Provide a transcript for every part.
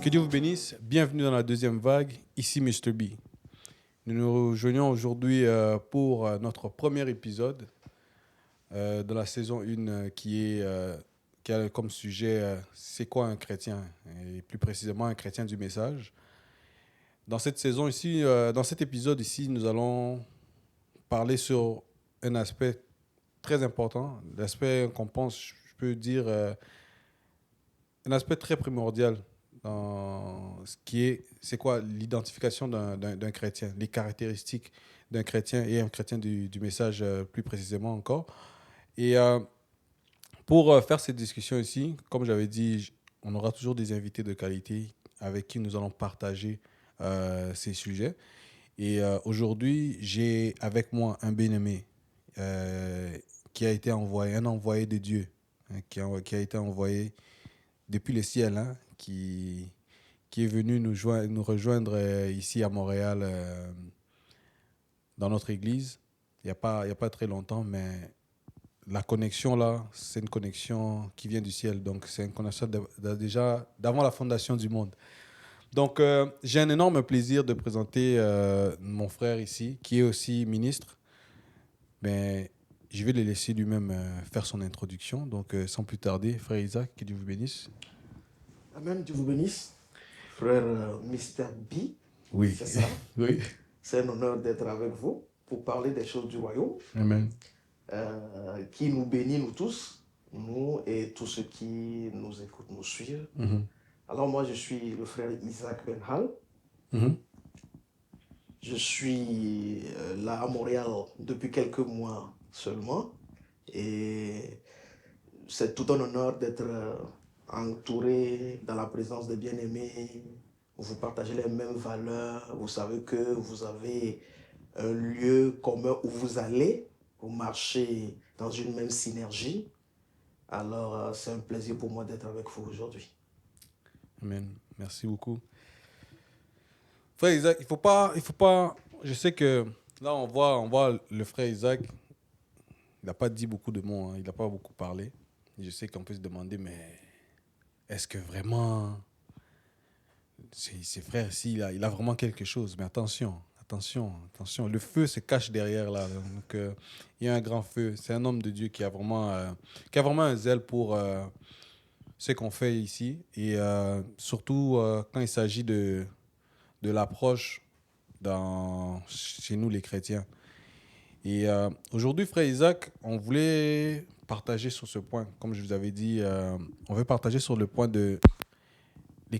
Que Dieu vous bénisse. Bienvenue dans la deuxième vague. Ici Mr. B. Nous nous rejoignons aujourd'hui pour notre premier épisode de la saison 1 qui a comme sujet c'est quoi un chrétien et plus précisément un chrétien du message. Dans cette saison ici, dans cet épisode ici, nous allons parler sur un aspect très important, l'aspect qu'on pense, je peux dire, un aspect très primordial dans ce qui est, c'est quoi l'identification d'un chrétien, les caractéristiques d'un chrétien et un chrétien du message plus précisément encore. Et pour faire cette discussion ici, comme j'avais dit, on aura toujours des invités de qualité avec qui nous allons partager ces sujets. Et aujourd'hui, j'ai avec moi un bien-aimé qui a été envoyé, un envoyé de Dieu, hein, qui a été envoyé depuis le ciel, hein, qui est venu nous rejoindre ici à Montréal dans notre église. Il y a pas très longtemps, mais la connexion là, c'est une connexion qui vient du ciel. Donc, c'est une connexion déjà d'avant la fondation du monde. Donc, j'ai un énorme plaisir de présenter mon frère ici, qui est aussi ministre. Mais je vais le laisser lui-même faire son introduction. Donc, sans plus tarder, frère Isaac, que Dieu vous bénisse. Amen, Dieu vous bénisse. Frère Mr. B, Oui. c'est ça. Oui. C'est un honneur d'être avec vous pour parler des choses du royaume Amen. qui nous bénit, nous tous, nous et tous ceux qui nous écoutent, nous suivent. Alors moi, je suis le frère Isaac Benhal. Je suis là à Montréal depuis quelques mois seulement. Et c'est tout un honneur d'être entouré dans la présence des bien-aimés. Vous partagez les mêmes valeurs. Vous savez que vous avez un lieu commun où vous allez. Vous marchez dans une même synergie. Alors, c'est un plaisir pour moi d'être avec vous aujourd'hui. Amen. Merci beaucoup. Frère Isaac, il faut pas. Je sais que là, on voit le frère Isaac. Il n'a pas dit beaucoup de mots, hein, il n'a pas beaucoup parlé. Je sais qu'on peut se demander, mais est-ce que vraiment ces frères ici, il a vraiment quelque chose? Mais attention, attention, attention. Le feu se cache derrière là. Donc, il y a un grand feu. C'est un homme de Dieu qui a vraiment un zèle pour ce qu'on fait ici. Et surtout quand il s'agit de l'approche chez nous les chrétiens. Et aujourd'hui, frère Isaac, on voulait partager sur ce point. Comme je vous avais dit, on veut partager sur le point des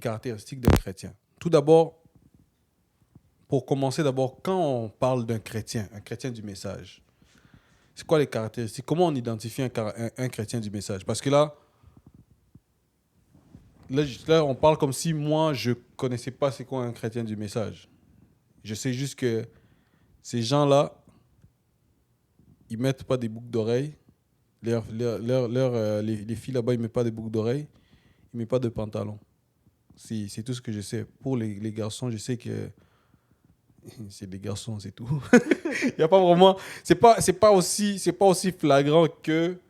caractéristiques d'un chrétien. Tout d'abord, pour commencer d'abord, quand on parle d'un chrétien, un chrétien du message, c'est quoi les caractéristiques? Comment on identifie un chrétien du message? Parce que là, on parle comme si moi, je connaissais pas c'est quoi un chrétien du message. Je sais juste que ces gens-là, ils mettent pas des boucles d'oreilles. Les filles là-bas, ils mettent pas des boucles d'oreilles. Ils mettent pas de pantalon. C'est tout ce que je sais. Pour les garçons, je sais que c'est des garçons, c'est tout. Il y a pas vraiment. C'est pas aussi flagrant que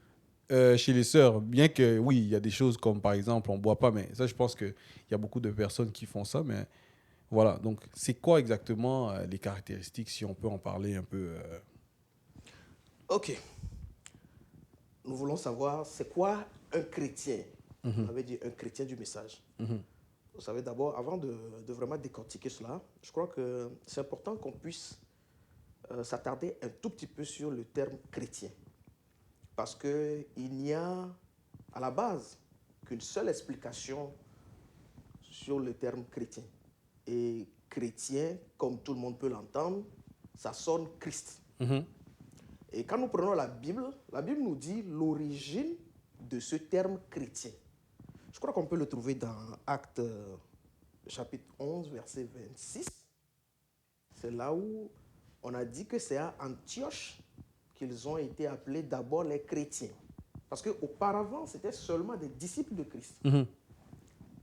chez les sœurs. Bien que, oui, il y a des choses comme par exemple, on boit pas, mais ça, je pense qu'il y a beaucoup de personnes qui font ça. Mais voilà. Donc, c'est quoi exactement les caractéristiques, si on peut en parler un peu Ok, nous voulons savoir c'est quoi un chrétien. On avait dit un chrétien du message. Vous savez, d'abord, avant de vraiment décortiquer cela, je crois que c'est important qu'on puisse s'attarder un tout petit peu sur le terme chrétien. Parce qu'il n'y a à la base qu'une seule explication sur le terme chrétien. Et chrétien, comme tout le monde peut l'entendre, ça sonne Christ. Et quand nous prenons la Bible nous dit l'origine de ce terme chrétien. Je crois qu'on peut le trouver dans Actes chapitre 11, verset 26. C'est là où on a dit que c'est à Antioche qu'ils ont été appelés d'abord les chrétiens. Parce qu'auparavant, c'était seulement des disciples de Christ.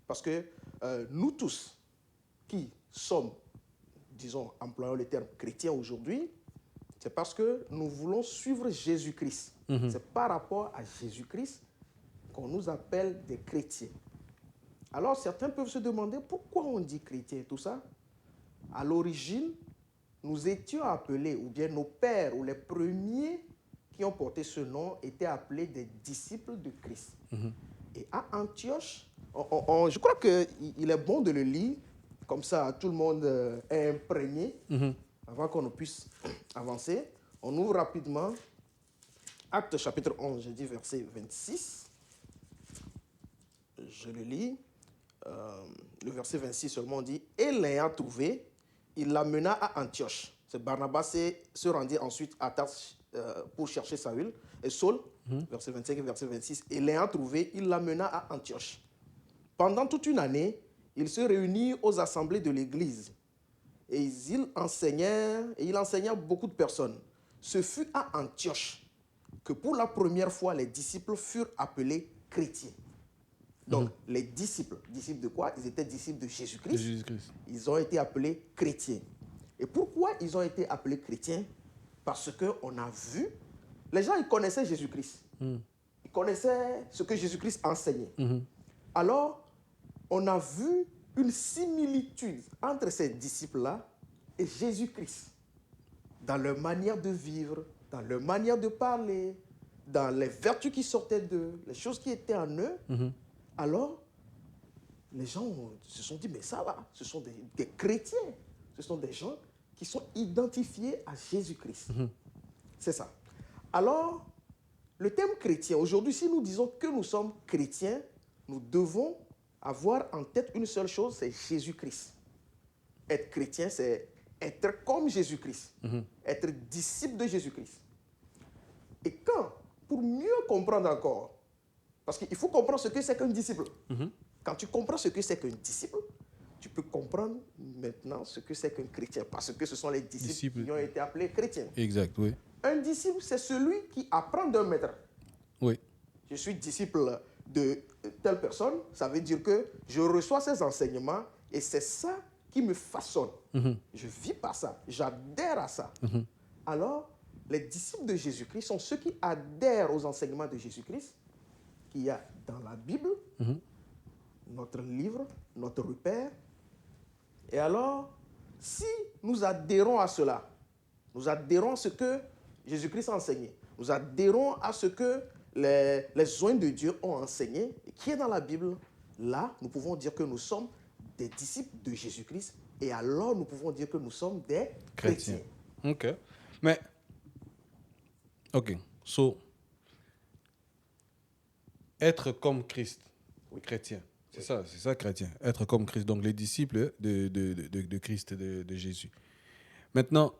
Parce que nous tous qui sommes, disons, employons le terme chrétien aujourd'hui, c'est parce que nous voulons suivre Jésus-Christ. C'est par rapport à Jésus-Christ qu'on nous appelle des chrétiens. Alors, certains peuvent se demander pourquoi on dit chrétien et tout ça. À l'origine, nous étions appelés, ou bien nos pères, ou les premiers qui ont porté ce nom, étaient appelés des disciples de Christ. Et à Antioche, je crois qu'il est bon de le lire, comme ça tout le monde est imprégné, avant qu'on puisse avancer. On ouvre rapidement Actes chapitre 11, j'ai dit verset 26. Je le lis. Le verset 26 seulement dit « Et l'ayant trouvé, il l'amena à Antioche. » C'est Barnabas se rendit ensuite à Tarse pour chercher Saül et Saul, verset 25 et verset 26. « Et l'ayant trouvé, il l'amena à Antioche. Pendant toute une année, il se réunit aux assemblées de l'Église et il enseigna beaucoup de personnes. Ce fut à Antioche que pour la première fois, les disciples furent appelés chrétiens. » Donc, les disciples de quoi? Ils étaient disciples de Jésus-Christ. Ils ont été appelés chrétiens. Et pourquoi ils ont été appelés chrétiens? Parce qu'on a vu, les gens, ils connaissaient Jésus-Christ. Ils connaissaient ce que Jésus-Christ enseignait. Alors, on a vu une similitude entre ces disciples-là et Jésus-Christ. Dans leur manière de vivre, dans leur manière de parler, dans les vertus qui sortaient d'eux, les choses qui étaient en eux. Alors, les gens se sont dit, mais ça va, ce sont des chrétiens. Ce sont des gens qui sont identifiés à Jésus-Christ. C'est ça. Alors, le thème chrétien, aujourd'hui, si nous disons que nous sommes chrétiens, nous devons avoir en tête une seule chose, c'est Jésus-Christ. Être chrétien, c'est être comme Jésus-Christ. Être disciple de Jésus-Christ. Et pour mieux comprendre encore, parce qu'il faut comprendre ce que c'est qu'un disciple. Quand tu comprends ce que c'est qu'un disciple, tu peux comprendre maintenant ce que c'est qu'un chrétien, parce que ce sont les disciples qui ont été appelés chrétiens. Exact, oui. Un disciple, c'est celui qui apprend d'un maître. Oui. Je suis disciple de telle personne, ça veut dire que je reçois ses enseignements et c'est ça qui me façonne. Je vis par ça, j'adhère à ça. Alors, les disciples de Jésus-Christ sont ceux qui adhèrent aux enseignements de Jésus-Christ, qu'il y a dans la Bible, notre livre, notre repère. Et alors, si nous adhérons à cela, nous adhérons à ce que Jésus-Christ a enseigné, nous adhérons à ce que les oints de Dieu ont enseigné, et qui est dans la Bible, là, nous pouvons dire que nous sommes des disciples de Jésus-Christ, et alors nous pouvons dire que nous sommes des chrétiens. OK. Mais, OK. So, être comme Christ, chrétien. C'est ça, chrétien. Être comme Christ. Donc, les disciples de Christ, de Jésus. Maintenant,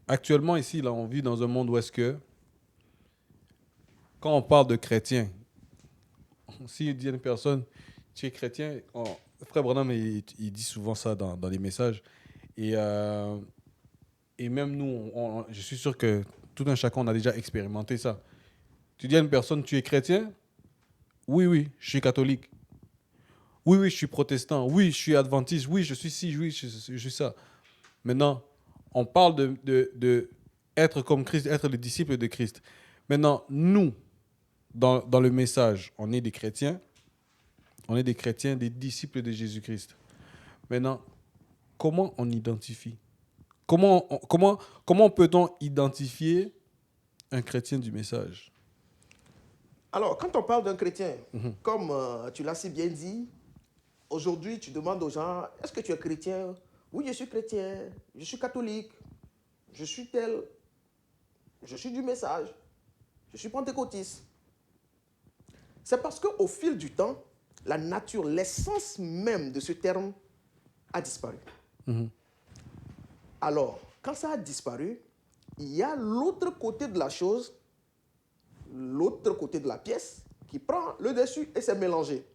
actuellement, ici, là, on vit dans un monde où est-ce que, quand on parle de chrétien, si il dit à une personne, tu es chrétien, Frère Branham, il dit souvent ça dans les messages. Et même nous, je suis sûr que tout un chacun, on a déjà expérimenté ça. Tu dis à une personne, tu es chrétien? Oui, je suis catholique. Oui, je suis protestant. Oui, je suis adventiste. Oui, je suis ci, oui, je suis ça. Maintenant, on parle de être comme Christ, être les disciples de Christ. Maintenant, nous, dans le message, on est des chrétiens. On est des chrétiens, des disciples de Jésus-Christ. Maintenant, comment on identifie? Comment peut-on identifier un chrétien du message? Alors, quand on parle d'un chrétien, comme tu l'as si bien dit, aujourd'hui, tu demandes aux gens, est-ce que tu es chrétien? Oui, je suis chrétien, je suis catholique, je suis tel, je suis du message, je suis pentecôtiste. C'est parce qu'au fil du temps, la nature, l'essence même de ce terme a disparu. Alors, quand ça a disparu, il y a l'autre côté de la chose, l'autre côté de la pièce, qui prend le dessus et s'est mélangé.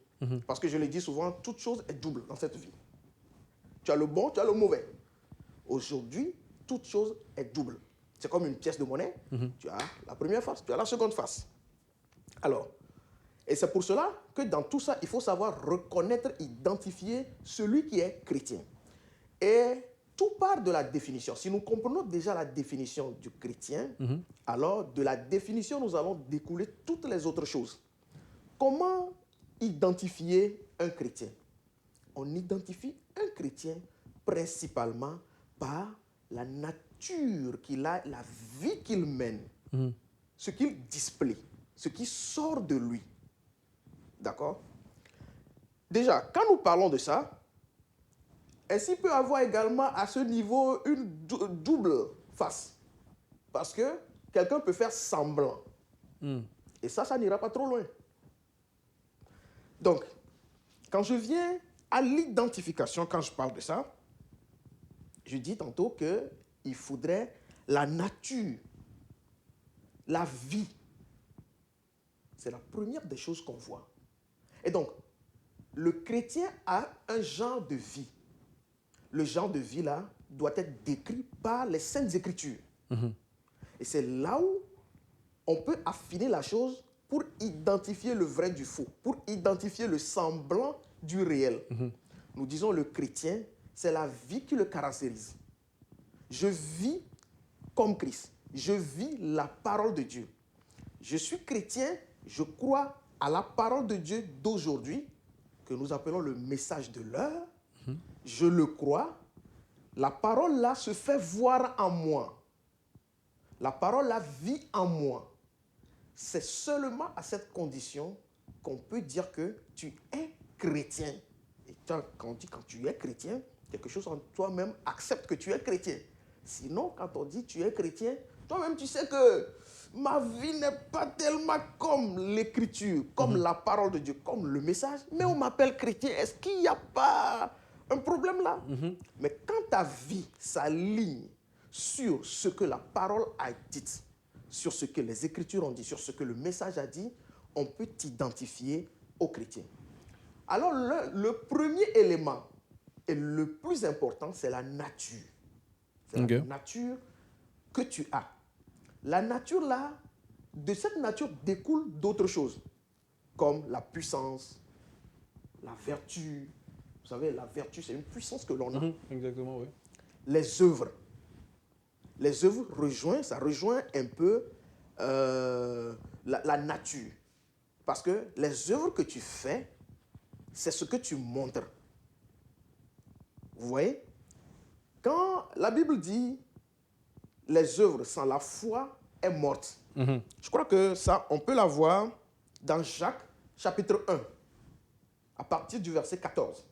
Parce que je le dis souvent, toute chose est double dans cette vie. Tu as le bon, tu as le mauvais. Aujourd'hui, toute chose est double. C'est comme une pièce de monnaie. Tu as la première face, tu as la seconde face. Alors, et c'est pour cela que dans tout ça, il faut savoir reconnaître, identifier celui qui est chrétien. Et tout part de la définition. Si nous comprenons déjà la définition du chrétien, alors de la définition, nous allons découler toutes les autres choses. Comment identifier un chrétien? On identifie un chrétien principalement par la nature qu'il a, la vie qu'il mène, ce qu'il display, ce qui sort de lui. D'accord? Déjà, quand nous parlons de ça, ainsi peut avoir également à ce niveau une double face. Parce que quelqu'un peut faire semblant. Et ça n'ira pas trop loin. Donc, quand je viens à l'identification, quand je parle de ça, je dis tantôt qu'il faudrait la nature, la vie. C'est la première des choses qu'on voit. Et donc, le chrétien a un genre de vie. Le genre de vie-là doit être décrit par les Saintes Écritures. Et c'est là où on peut affiner la chose pour identifier le vrai du faux, pour identifier le semblant du réel. Nous disons le chrétien, c'est la vie qui le caractérise. Je vis comme Christ. Je vis la parole de Dieu. Je suis chrétien, je crois à la parole de Dieu d'aujourd'hui, que nous appelons le message de l'heure. Je le crois. La parole là se fait voir en moi. La parole là vit en moi. C'est seulement à cette condition qu'on peut dire que tu es chrétien. Et quand on dit quand tu es chrétien, quelque chose en toi-même accepte que tu es chrétien. Sinon, quand on dit tu es chrétien, toi-même tu sais que ma vie n'est pas tellement comme l'écriture, comme la parole de Dieu, comme le message, mais on m'appelle chrétien. Est-ce qu'il n'y a pas un problème là? Mais quand ta vie s'aligne sur ce que la parole a dit, sur ce que les Écritures ont dit, sur ce que le message a dit, on peut t'identifier au chrétien. Alors, le premier élément et le plus important, c'est la nature. C'est la nature que tu as. La nature là, de cette nature découlent d'autres choses, comme la puissance, la vertu. Vous savez, la vertu, c'est une puissance que l'on a. Exactement, oui. Les œuvres. Les œuvres ça rejoint un peu la nature. Parce que les œuvres que tu fais, c'est ce que tu montres. Vous voyez? Quand la Bible dit les œuvres sans la foi est morte, je crois que ça, on peut la voir dans Jacques chapitre 1, à partir du verset 14.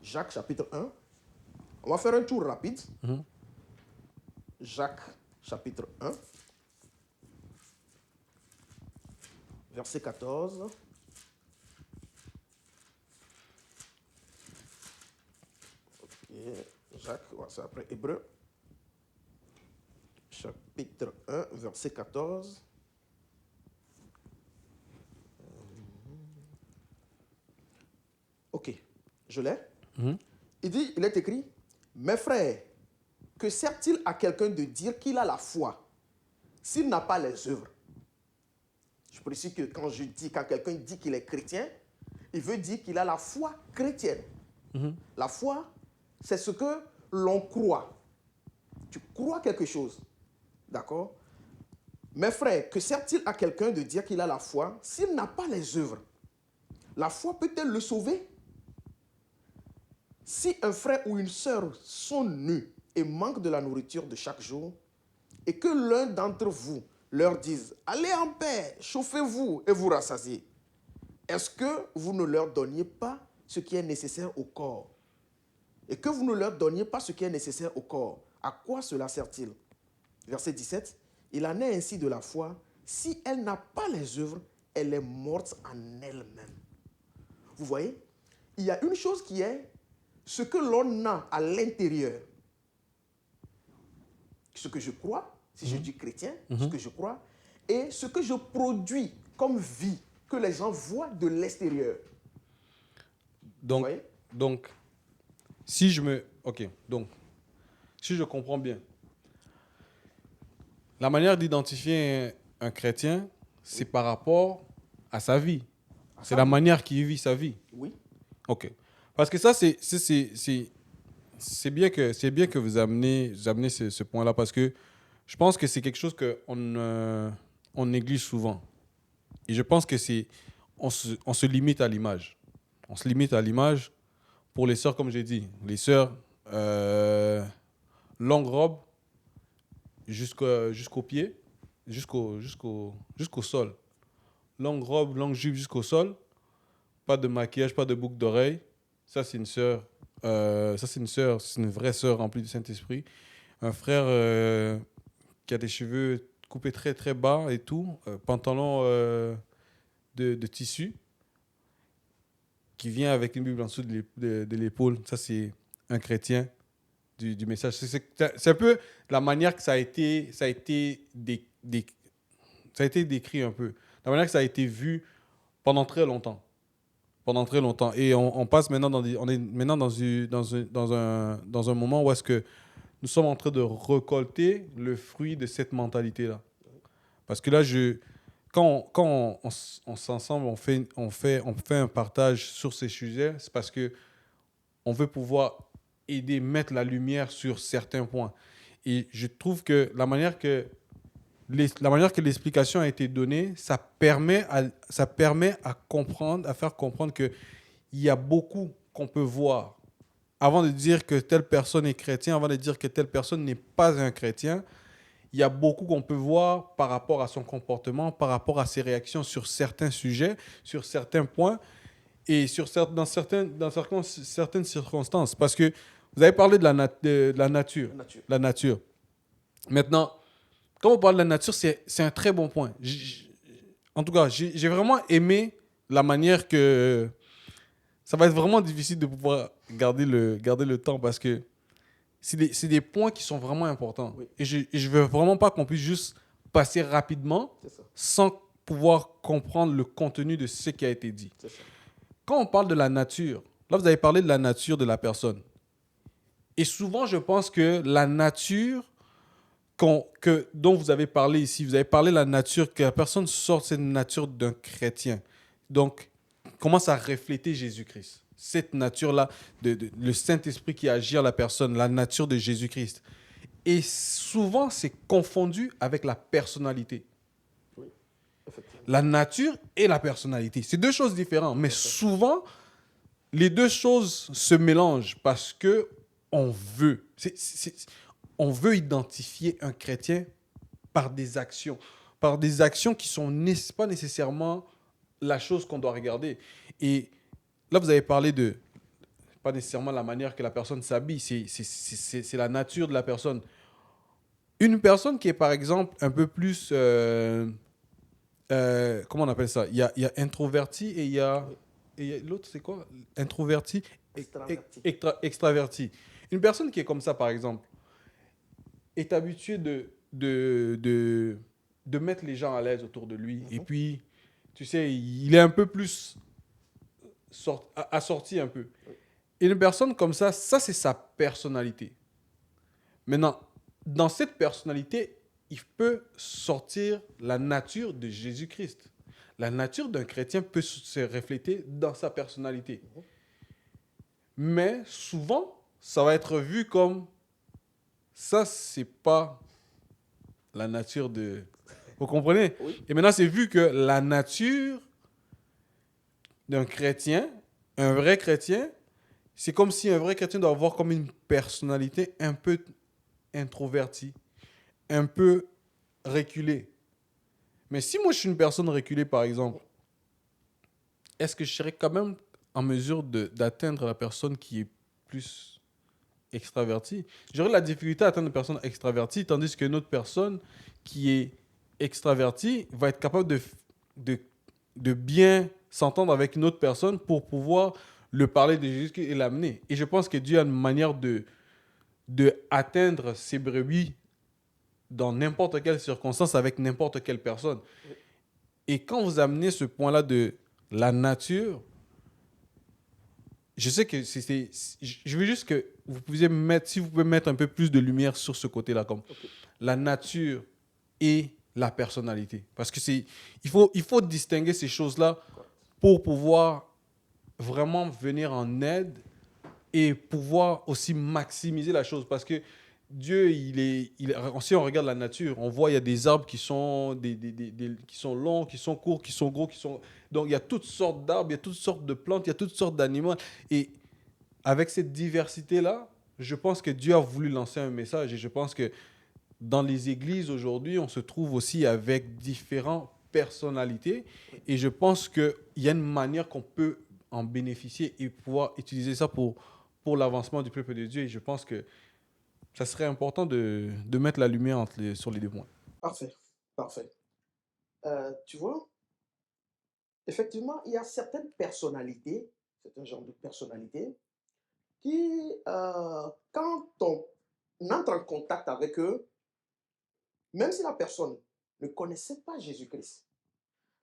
Jacques chapitre 1. On va faire un tour rapide. Jacques chapitre 1, verset 14. Ok, Jacques, c'est après Hébreu. Chapitre 1, verset 14. Ok, je l'ai. Il est écrit, mes frères, que sert-il à quelqu'un de dire qu'il a la foi s'il n'a pas les œuvres? Je précise que quand quelqu'un dit qu'il est chrétien, il veut dire qu'il a la foi chrétienne. La foi, c'est ce que l'on croit. Tu crois quelque chose. D'accord? Mes frères, que sert-il à quelqu'un de dire qu'il a la foi s'il n'a pas les œuvres? La foi peut-elle le sauver? Si un frère ou une sœur sont nus et manquent de la nourriture de chaque jour, et que l'un d'entre vous leur dise « Allez en paix, chauffez-vous et vous rassasiez », est-ce que vous ne leur donniez pas ce qui est nécessaire au corps? Et que vous ne leur donniez pas ce qui est nécessaire au corps, à quoi cela sert-il? Verset 17, « Il en est ainsi de la foi, si elle n'a pas les œuvres, elle est morte en elle-même. » Vous voyez, il y a une chose qui est ce que l'on a à l'intérieur. Ce que je crois, si je dis chrétien, ce que je crois, et ce que je produis comme vie, que les gens voient de l'extérieur. Donc, si je comprends bien, la manière d'identifier un chrétien, c'est par rapport à sa vie. C'est la manière qu'il vit sa vie. Oui. OK. Parce que ça, c'est bien que vous amenez ce point-là, parce que je pense que c'est quelque chose qu'on on néglige souvent. Et je pense que on se limite à l'image. On se limite à l'image. Pour les sœurs, comme j'ai dit, les sœurs, longue robe jusqu'au pied, jusqu'au sol. Longue robe, longue jupe jusqu'au sol. Pas de maquillage, pas de boucle d'oreille. Ça, c'est une sœur. C'est une vraie sœur remplie du Saint-Esprit. Un frère qui a des cheveux coupés très, très bas et tout. Pantalon de tissu qui vient avec une Bible en dessous de l'épaule. Ça, c'est un chrétien du message. C'est un peu la manière que ça a été décrit un peu. La manière que ça a été vu pendant très longtemps. Pendant très longtemps. Et on passe maintenant on est maintenant dans un moment où est-ce que nous sommes en train de récolter le fruit de cette mentalité-là. Parce que là, quand on s'ensemble, on fait un partage sur ces sujets, c'est parce que on veut pouvoir aider, mettre la lumière sur certains points. Et je trouve que la manière que l'explication a été donnée, ça permet à comprendre, à faire comprendre qu'il y a beaucoup qu'on peut voir. Avant de dire que telle personne est chrétien, avant de dire que telle personne n'est pas un chrétien, il y a beaucoup qu'on peut voir par rapport à son comportement, par rapport à ses réactions sur certains sujets, sur certains points et dans certaines circonstances. Parce que vous avez parlé de la nature. La nature. La nature. Maintenant, quand on parle de la nature, c'est un très bon point. En tout cas, j'ai vraiment aimé la manière que... Ça va être vraiment difficile de pouvoir garder le temps parce que c'est des points qui sont vraiment importants. Oui. Et je ne veux vraiment pas qu'on puisse juste passer rapidement C'est ça. sans pouvoir comprendre le contenu de ce qui a été dit. C'est ça. Quand on parle de la nature, là, vous avez parlé de la nature de la personne. Et souvent, je pense que la nature dont vous avez parlé ici, vous avez parlé de la nature, que la personne sort de cette nature d'un chrétien. Donc, commence à refléter Jésus-Christ. Cette nature-là, le Saint-Esprit qui agit en la personne, la nature de Jésus-Christ. Et souvent, c'est confondu avec la personnalité. Oui, effectivement. La nature et la personnalité. C'est deux choses différentes. Mais souvent, les deux choses se mélangent parce que on veut. On veut identifier un chrétien par des actions. Par des actions qui ne sont pas nécessairement la chose qu'on doit regarder. Et là, vous avez parlé de... Pas nécessairement la manière que la personne s'habille, c'est la nature de la personne. Une personne qui est, par exemple, un peu plus... comment on appelle ça? Il y a introverti et il y a l'autre, c'est quoi? Introverti, Extraverti. extraverti. Une personne qui est comme ça, par exemple, est habituée de mettre les gens à l'aise autour de lui. Et puis, tu sais, il est un peu plus assorti un peu. Et une personne comme ça c'est sa personnalité. Maintenant, dans cette personnalité, il peut sortir la nature de Jésus-Christ. La nature d'un chrétien peut se refléter dans sa personnalité. Mais souvent, ça va être vu comme ça, c'est pas la nature de... Vous comprenez? Oui. Et maintenant, c'est vu que la nature d'un chrétien, un vrai chrétien, c'est comme si un vrai chrétien doit avoir comme une personnalité un peu introvertie, un peu reculée. Mais si moi je suis une personne reculée, par exemple, est-ce que je serais quand même en mesure d'atteindre la personne qui est plus extravertie? J'aurais la difficulté à atteindre une personne extravertie, tandis qu'une autre personne qui est extravertie va être capable de bien s'entendre avec une autre personne pour pouvoir le parler de Jésus et l'amener. Et je pense que Dieu a une manière de atteindre ses brebis dans n'importe quelle circonstance avec n'importe quelle personne. Et quand vous amenez ce point-là de la nature, je sais que je veux juste que vous puissiez si vous pouvez mettre un peu plus de lumière sur ce côté-là, comme la nature et la personnalité. Parce que il faut distinguer ces choses-là pour pouvoir vraiment venir en aide et pouvoir aussi maximiser la chose. Parce que Dieu, si on regarde la nature, on voit il y a des arbres qui sont, qui sont longs, qui sont courts, qui sont gros, qui sont... Donc, il y a toutes sortes d'arbres, il y a toutes sortes de plantes, il y a toutes sortes d'animaux. Et avec cette diversité-là, je pense que Dieu a voulu lancer un message. Et je pense que dans les églises aujourd'hui, on se trouve aussi avec différentes personnalités. Et je pense qu'il y a une manière qu'on peut en bénéficier et pouvoir utiliser ça pour l'avancement du peuple de Dieu. Et je pense que ça serait important de mettre la lumière sur les deux points. Parfait, parfait. Tu vois, effectivement, il y a certaines personnalités, c'est un genre de personnalité, qui, quand on entre en contact avec eux, même si la personne ne connaissait pas Jésus-Christ,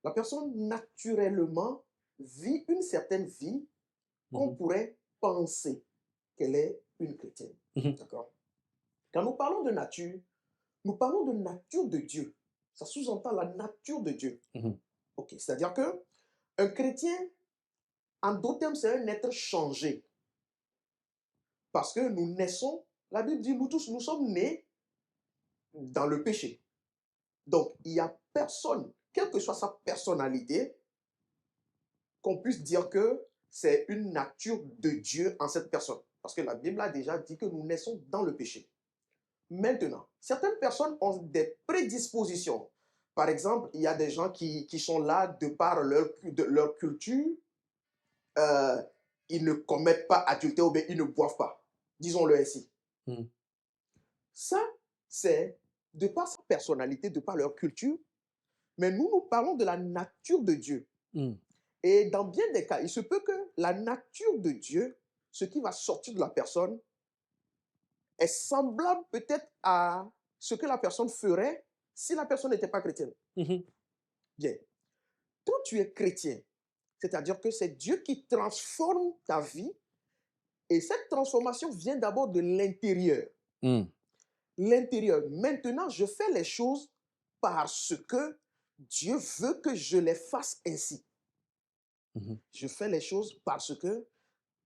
la personne naturellement vit une certaine vie qu'on pourrait penser qu'elle est une chrétienne. Mhm. D'accord? Quand nous parlons de nature, nous parlons de nature de Dieu. Ça sous-entend la nature de Dieu. Mhm. Ok, c'est-à-dire que un chrétien, en d'autres termes, c'est un être changé. Parce que nous naissons, la Bible dit, nous tous, nous sommes nés dans le péché. Donc, il n'y a personne, quelle que soit sa personnalité, qu'on puisse dire que c'est une nature de Dieu en cette personne. Parce que la Bible a déjà dit que nous naissons dans le péché. Maintenant, certaines personnes ont des prédispositions. Par exemple, il y a des gens qui sont là de par leur culture. euh, Ils ne commettent pas adultère ou bien ils ne boivent pas. Disons-le ainsi. Mhm. Ça, c'est de par sa personnalité, de par leur culture. Mais nous parlons de la nature de Dieu. Mhm. Et dans bien des cas, il se peut que la nature de Dieu, ce qui va sortir de la personne, est semblable peut-être à ce que la personne ferait si la personne n'était pas chrétienne. Mhm. Bien. Quand tu es chrétien, c'est-à-dire que c'est Dieu qui transforme ta vie et cette transformation vient d'abord de l'intérieur. Mhm. L'intérieur. Maintenant, je fais les choses parce que Dieu veut que je les fasse ainsi. Mhm. Je fais les choses parce que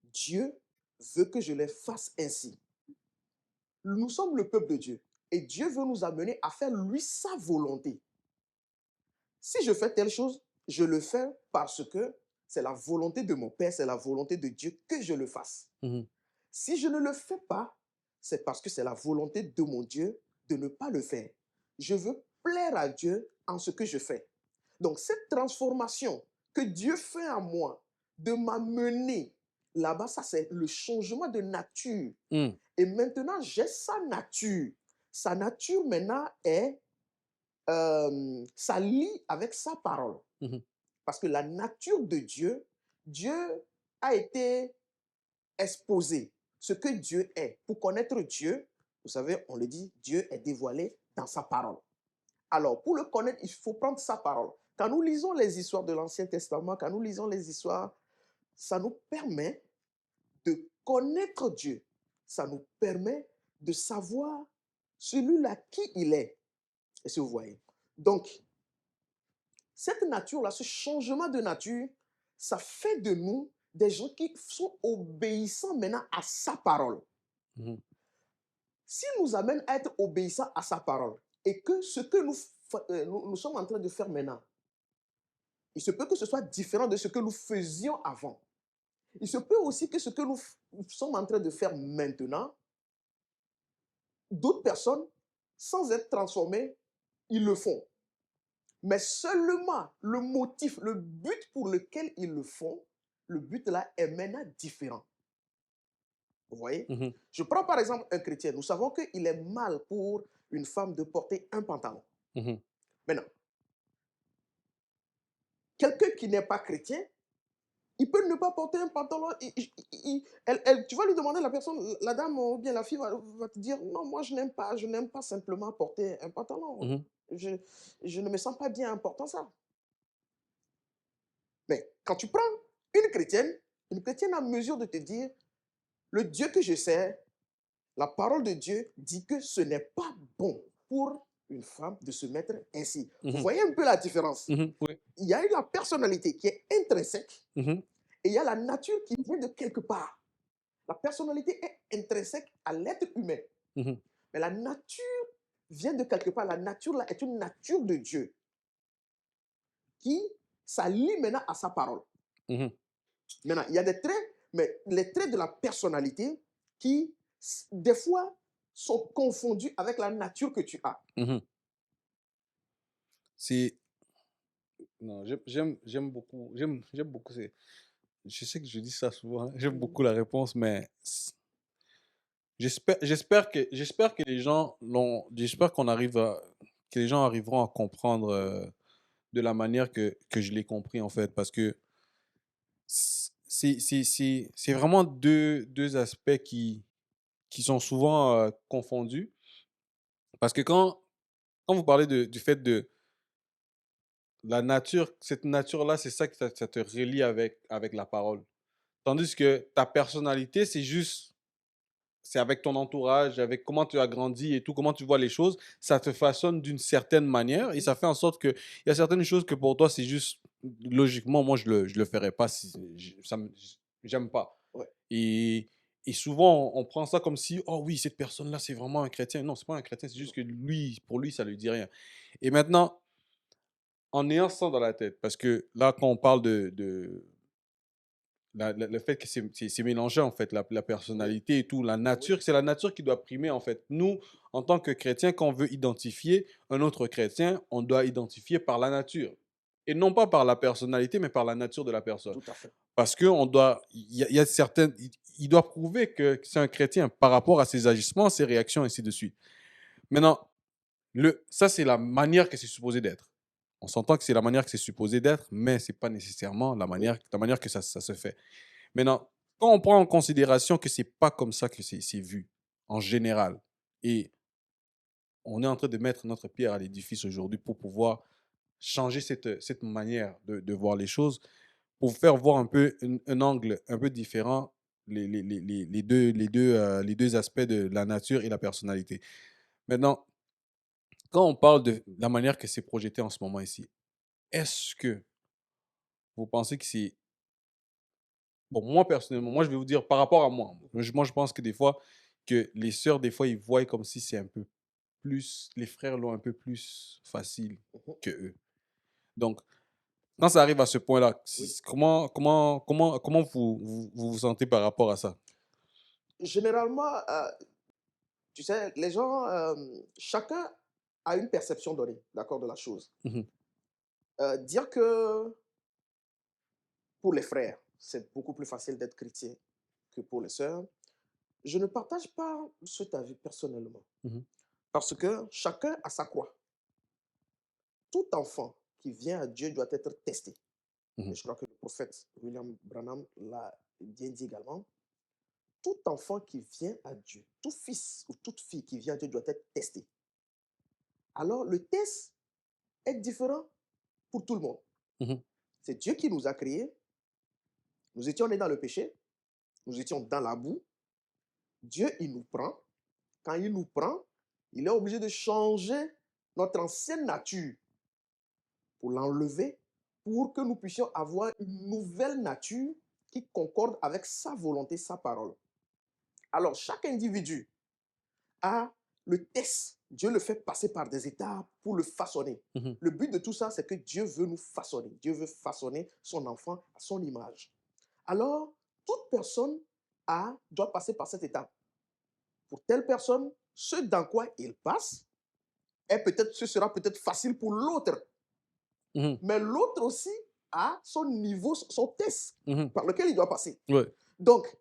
Dieu veut que je les fasse ainsi. Nous sommes le peuple de Dieu et Dieu veut nous amener à faire lui sa volonté. Si je fais telle chose, je le fais parce que c'est la volonté de mon Père, c'est la volonté de Dieu que je le fasse. Mhm. Si je ne le fais pas, c'est parce que c'est la volonté de mon Dieu de ne pas le faire. Je veux plaire à Dieu en ce que je fais. Donc cette transformation que Dieu fait en moi, de m'amener là-bas, ça c'est le changement de nature. Mhm. Et maintenant, j'ai sa nature. Sa nature maintenant est, ça lie avec sa parole. Mhm. Parce que la nature de Dieu, Dieu a été exposé. Ce que Dieu est. Pour connaître Dieu, vous savez, on le dit, Dieu est dévoilé dans sa parole. Alors, pour le connaître, il faut prendre sa parole. Quand nous lisons les histoires de l'Ancien Testament, quand nous lisons les histoires, ça nous permet de connaître Dieu. Ça nous permet de savoir celui-là qui il est. Est-ce que vous voyez? Donc, cette nature-là, ce changement de nature, ça fait de nous des gens qui sont obéissants maintenant à sa parole. Mhm. S'il nous amène à être obéissants à sa parole et que ce que nous sommes en train de faire maintenant, il se peut que ce soit différent de ce que nous faisions avant. Il se peut aussi que ce que nous sommes en train de faire maintenant, d'autres personnes, sans être transformées, ils le font. Mais seulement le motif, le but pour lequel ils le font, le but là est maintenant différent. Vous voyez? Mhm. Je prends par exemple un chrétien. Nous savons qu'il est mal pour une femme de porter un pantalon. Mhm. Maintenant, quelqu'un qui n'est pas chrétien, il peut ne pas porter un pantalon. Tu vas lui demander, la personne, la dame ou bien la fille va te dire, non, moi je n'aime pas simplement porter un pantalon. Mhm. Je ne me sens pas bien en portant ça. Mais quand tu prends une chrétienne a mesure de te dire, le Dieu que je sers, la parole de Dieu dit que ce n'est pas bon pour une femme de se mettre ainsi. Vous Mhm. voyez un peu la différence? Mhm. Oui. Il y a la personnalité qui est intrinsèque Mhm. et il y a la nature qui vient de quelque part. La personnalité est intrinsèque à l'être humain. Mhm. Mais la nature vient de quelque part. La nature, là, est une nature de Dieu qui s'allie maintenant à sa parole. Mhm. Maintenant, il y a des traits, mais les traits de la personnalité qui, des fois, sont confondus avec la nature que tu as. Mhm. C'est... Non, j'aime beaucoup. J'aime beaucoup. Je sais que je dis ça souvent. J'aime beaucoup la réponse, mais j'espère que les gens l'ont. J'espère que les gens arriveront à comprendre de la manière que je l'ai compris, en fait. Parce que c'est vraiment deux aspects qui sont souvent confondus. Parce que quand vous parlez du fait de la nature, cette nature-là, c'est ça ça te relie avec la parole. Tandis que ta personnalité, c'est avec ton entourage, avec comment tu as grandi et tout, comment tu vois les choses, ça te façonne d'une certaine manière et ça fait en sorte que il y a certaines choses que pour toi, c'est juste, logiquement, moi, je le ferais pas si, j'aime pas. Ouais, Et, et souvent, on prend ça comme si, oh oui, cette personne-là, c'est vraiment un chrétien. Non, c'est pas un chrétien, c'est juste non, que lui, pour lui, ça lui dit rien. Et maintenant, en ayant ça dans la tête, parce que là, quand on parle de le fait que c'est mélangé, en fait, la oui, personnalité et tout, la oui, nature, c'est la nature qui doit primer, en fait. Nous, en tant que chrétiens, quand on veut identifier un autre chrétien, on doit identifier par la nature. Et non pas par la personnalité, mais par la nature de la personne. tout à fait. Parce qu'on doit, il y a certaines, il doit prouver que c'est un chrétien par rapport à ses agissements, ses réactions, ainsi de suite. Maintenant, ça, c'est la manière que c'est supposé d'être. On s'entend que c'est la manière que c'est supposé d'être, mais ce n'est pas nécessairement Oui, la manière que ça se fait. Maintenant, quand on prend en considération que c'est pas comme ça que c'est vu, en général, et on est en train de mettre notre pierre à l'édifice aujourd'hui pour pouvoir changer cette manière de voir les choses, pour faire voir un peu un angle un peu différent, les deux aspects de la nature et la personnalité. Maintenant, quand on parle de la manière que c'est projeté en ce moment ici, est-ce que vous pensez que c'est... Bon, moi, personnellement, moi, je vais vous dire par rapport à moi. Moi, je pense que des fois, que les sœurs, des fois, ils voient comme si c'est un peu plus... Les frères l'ont un peu plus facile mhm, que eux. Donc, quand ça arrive à ce point-là, oui. comment vous sentez par rapport à ça? Généralement, tu sais, les gens, chacun a une perception donnée, d'accord, de la chose. Mhm, Dire que pour les frères, c'est beaucoup plus facile d'être chrétien que pour les sœurs, je ne partage pas cet avis personnellement. mhm, Parce que chacun a sa croix. Tout enfant qui vient à Dieu doit être testé. Et mhm, je crois que le prophète William Branham l'a bien dit également. Tout enfant qui vient à Dieu, tout fils ou toute fille qui vient à Dieu doit être testé. Alors, le test est différent pour tout le monde. mhm, C'est Dieu qui nous a créés. Nous étions nés dans le péché. Nous étions dans la boue. Dieu, il nous prend. Quand il nous prend, il est obligé de changer notre ancienne nature pour l'enlever, pour que nous puissions avoir une nouvelle nature qui concorde avec sa volonté, sa parole. Alors, chaque individu a le test. Dieu le fait passer par des étapes pour le façonner. mhm, Le but de tout ça, c'est que Dieu veut nous façonner. Dieu veut façonner son enfant à son image. Alors, toute personne doit passer par cette étape. Pour telle personne, ce dans quoi il passe, ce sera peut-être facile pour l'autre. mhm, Mais l'autre aussi a son niveau, son test mhm. par lequel il doit passer. Ouais. Donc,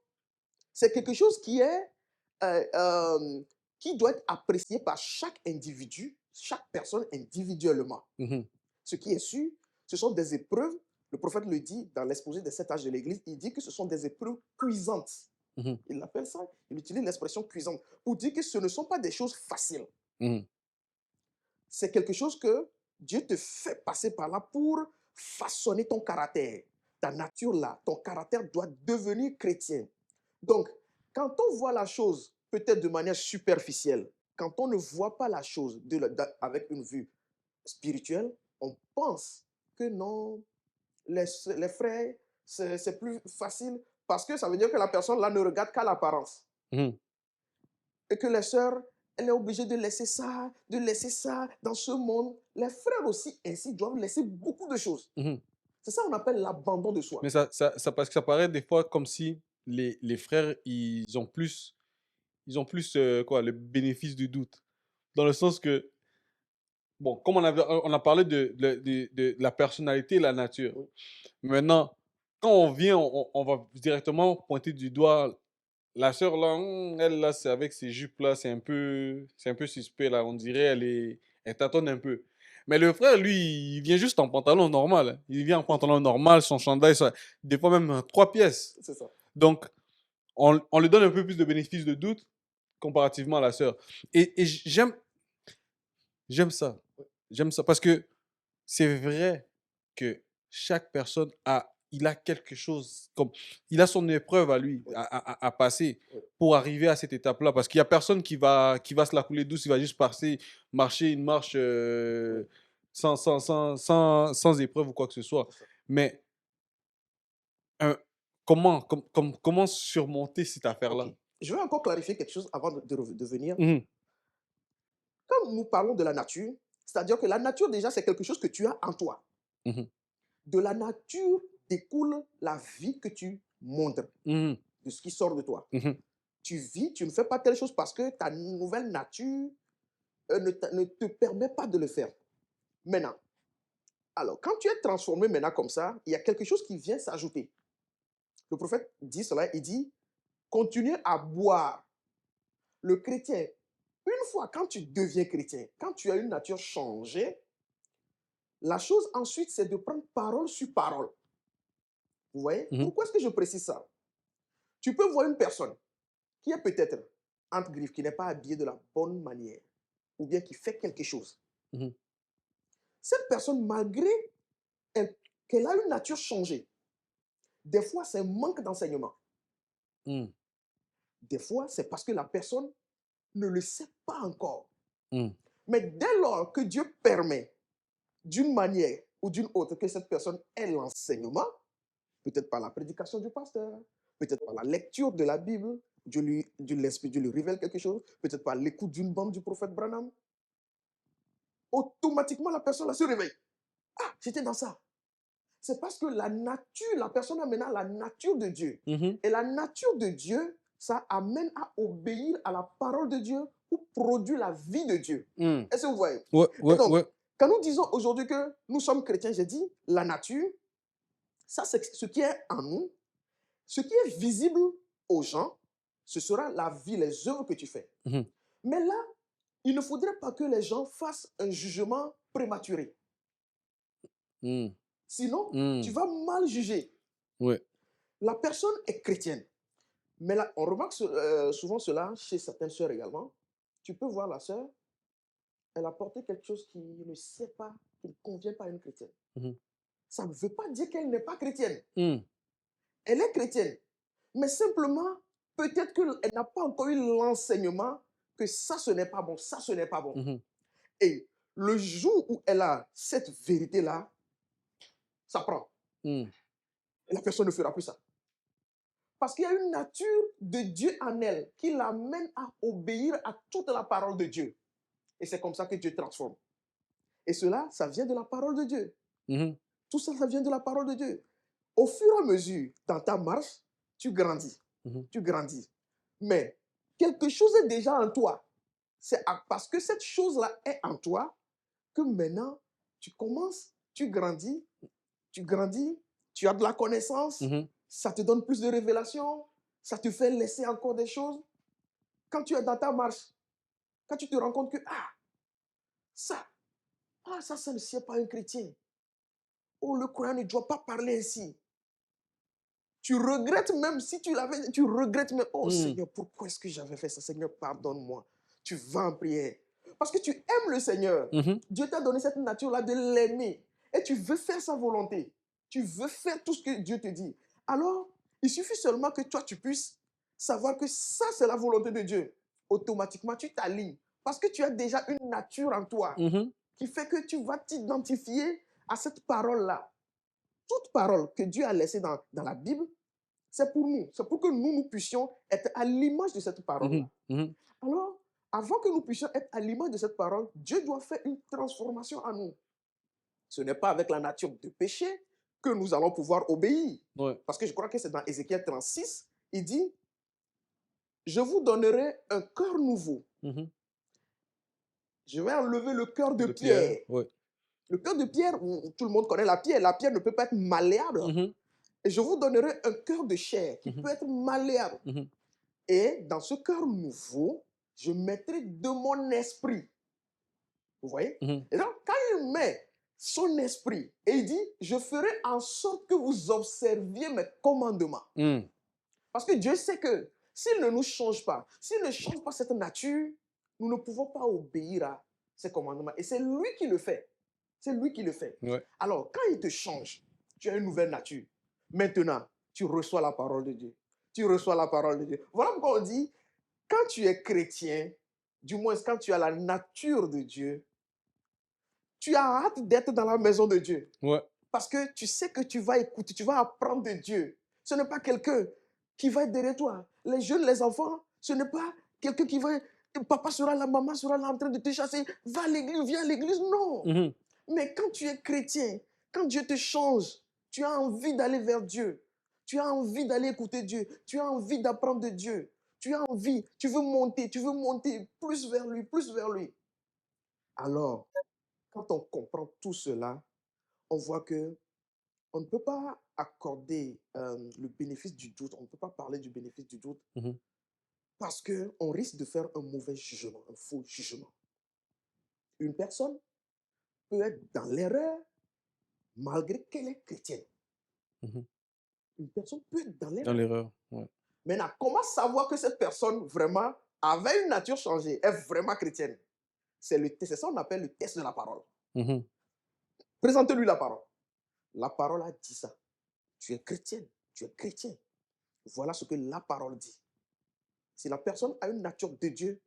c'est quelque chose euh, euh, qui doit être apprécié par chaque individu, chaque personne individuellement. Mhm, Ce qui est sûr, ce sont des épreuves. Le prophète le dit dans l'exposé des 7 âges de l'Église, il dit que ce sont des épreuves cuisantes. mhm, Il appelle ça, il utilise l'expression cuisante pour dire que ce ne sont pas des choses faciles. mhm, C'est quelque chose que Dieu te fait passer par là pour façonner ton caractère. Ta nature là, ton caractère doit devenir chrétien. Donc, quand on voit la chose peut-être de manière superficielle, quand on ne voit pas la chose avec une vue spirituelle, on pense que non, les frères, c'est plus facile parce que ça veut dire que la personne là ne regarde qu'à l'apparence mhm, et que les sœurs elle est obligée de laisser ça dans ce monde. Les frères aussi, ainsi, doivent laisser beaucoup de choses. Mhm. C'est ça qu'on appelle l'abandon de soi. Mais parce que ça paraît des fois comme si les frères, ils ont plus quoi, le bénéfice du doute. Dans le sens que, bon, comme on a parlé de la personnalité et la nature. Oui. Maintenant, quand on vient, on va directement pointer du doigt la sœur là, elle là, c'est avec ses jupes là, c'est un peu suspect là. On dirait elle tâtonne un peu. Mais le frère, lui, il vient juste en pantalon normal, hein. Il vient en pantalon normal, son chandail, des fois même 3 pièces. C'est ça. Donc, on lui donne un peu plus de bénéfice de doute comparativement à la sœur. Et j'aime ça. J'aime ça parce que c'est vrai que chaque personne il a quelque chose, comme, il a son épreuve à lui, Oui. à passer Oui. pour arriver à cette étape-là. Parce qu'il n'y a personne qui va se la couler douce, il va juste marcher une marche Oui. sans épreuve ou quoi que ce soit. C'est ça. Mais un- comment surmonter cette affaire-là? Ok. Je vais encore clarifier quelque chose avant de venir. Mhm, Quand nous parlons de la nature, c'est-à-dire que la nature, déjà, c'est quelque chose que tu as en toi. mhm, De la nature découle la vie que tu montres, mhm, de ce qui sort de toi. mhm, Tu vis, tu ne fais pas telle chose parce que ta nouvelle nature ne te permet pas de le faire. Maintenant, alors, quand tu es transformé maintenant comme ça, il y a quelque chose qui vient s'ajouter. Le prophète dit cela, il dit, continuez à boire. Le chrétien, une fois quand tu deviens chrétien, quand tu as une nature changée, la chose ensuite, c'est de prendre parole sur parole. Vous voyez? mhm, Pourquoi est-ce que je précise ça? Tu peux voir une personne qui est peut-être, entre griffes, qui n'est pas habillée de la bonne manière, ou bien qui fait quelque chose. mhm, Cette personne, malgré qu'elle a une nature changée, des fois, c'est un manque d'enseignement. mhm, Des fois, c'est parce que la personne ne le sait pas encore. mhm, Mais dès lors que Dieu permet, d'une manière ou d'une autre, que cette personne ait l'enseignement, peut-être par la prédication du pasteur, peut-être par la lecture de la Bible, Dieu lui révèle quelque chose, peut-être par l'écoute d'une bande du prophète Branham, automatiquement la personne se réveille. Ah, j'étais dans ça. C'est parce que la nature, la personne a maintenant la nature de Dieu. mhm, Et la nature de Dieu, ça amène à obéir à la parole de Dieu pour produire la vie de Dieu. mhm. Est-ce que vous voyez? Ouais, Et ouais, donc, ouais. quand nous disons aujourd'hui que nous sommes chrétiens, j'ai dit, la nature, ça c'est ce qui est en nous, ce qui est visible aux gens, ce sera la vie, les œuvres que tu fais. Mhm, Mais là, il ne faudrait pas que les gens fassent un jugement prématuré. mhm, Sinon, tu mhm. vas mal juger. Ouais. La personne est chrétienne. Mais là, on remarque souvent cela chez certaines sœurs également. Tu peux voir la sœur, elle a porté quelque chose qui ne sait pas, qui ne convient pas à une chrétienne. Mhm, Ça ne veut pas dire qu'elle n'est pas chrétienne. mhm, Elle est chrétienne. Mais simplement, peut-être qu'elle n'a pas encore eu l'enseignement que ça, ce n'est pas bon, ça, ce n'est pas bon. mhm, Et le jour où elle a cette vérité-là, ça prend. mhm, Et la personne ne fera plus ça. Parce qu'il y a une nature de Dieu en elle qui l'amène à obéir à toute la parole de Dieu. Et c'est comme ça que Dieu transforme. Et cela, ça vient de la parole de Dieu. mhm, Tout ça, ça vient de la parole de Dieu. Au fur et à mesure, dans ta marche, tu grandis. mhm, Tu grandis. Mais quelque chose est déjà en toi. C'est parce que cette chose-là est en toi que maintenant, tu commences, tu grandis, tu as de la connaissance, mhm, ça te donne plus de révélations, ça te fait laisser encore des choses. Quand tu es dans ta marche, quand tu te rends compte que, ça, ça ne c'est pas un chrétien. Oh, le croyant ne doit pas parler ainsi. Tu regrettes même si tu l'avais, tu regrettes même. Oh mhm, Seigneur, pourquoi est-ce que j'avais fait ça? Seigneur, pardonne-moi. Tu vas en prière. Parce que tu aimes le Seigneur. mhm, Dieu t'a donné cette nature-là de l'aimer. Et tu veux faire sa volonté. Tu veux faire tout ce que Dieu te dit. Alors, il suffit seulement que toi, tu puisses savoir que ça, c'est la volonté de Dieu. Automatiquement, tu t'alignes. Parce que tu as déjà une nature en toi mhm, qui fait que tu vas t'identifier à cette parole-là. Toute parole que Dieu a laissée dans la Bible, c'est pour nous. C'est pour que nous puissions être à l'image de cette mhm, parole-là. mhm, Alors, avant que nous puissions être à l'image de cette parole, Dieu doit faire une transformation en nous. Ce n'est pas avec la nature de péché que nous allons pouvoir obéir. Ouais. Parce que je crois que c'est dans Ézéchiel 36, il dit, je vous donnerai un cœur nouveau. Mhm. Je vais enlever le cœur de De pierre. Ouais. Le cœur de pierre, tout le monde connaît la pierre. La pierre ne peut pas être malléable. Mhm. Et je vous donnerai un cœur de chair qui Mhm. peut être malléable. Mhm. Et dans ce cœur nouveau, je mettrai de mon esprit. Vous voyez? Mhm. Et donc, quand il met son esprit, et il dit, je ferai en sorte que vous observiez mes commandements. Mhm. Parce que Dieu sait que s'il ne nous change pas, s'il ne change pas cette nature, nous ne pouvons pas obéir à ses commandements. Et c'est lui qui le fait. C'est lui qui le fait. Ouais. Alors, quand il te change, tu as une nouvelle nature. Maintenant, tu reçois la parole de Dieu. Tu reçois la parole de Dieu. Voilà pourquoi on dit, quand tu es chrétien, du moins quand tu as la nature de Dieu, tu as hâte d'être dans la maison de Dieu. Ouais. Parce que tu sais que tu vas écouter, tu vas apprendre de Dieu. Ce n'est pas quelqu'un qui va être derrière toi. Les jeunes, les enfants, ce n'est pas quelqu'un qui va... Papa sera là, maman sera là en train de te chasser. Va à l'église, viens à l'église. Non. Mhm. Mais quand tu es chrétien, quand Dieu te change, tu as envie d'aller vers Dieu. Tu as envie d'aller écouter Dieu. Tu as envie d'apprendre de Dieu. Tu as envie, tu veux monter plus vers lui, plus vers lui. Alors, quand on comprend tout cela, on voit que on ne peut pas accorder le bénéfice du doute, on ne peut pas parler du bénéfice du doute Mhm. parce qu'on risque de faire un mauvais jugement, un faux jugement. Une personne peut être dans l'erreur malgré qu'elle est chrétienne. Mhm. Une personne peut être dans Dans l'erreur. l'erreur. Ouais. Maintenant, comment savoir que cette personne vraiment avait une nature changée, est vraiment chrétienne? C'est ça qu'on appelle le test de la parole. Mhm. Présentez-lui la parole. La parole a dit ça. Tu es chrétienne, tu es chrétien. Voilà ce que la parole dit. Si la personne a une nature de Dieu,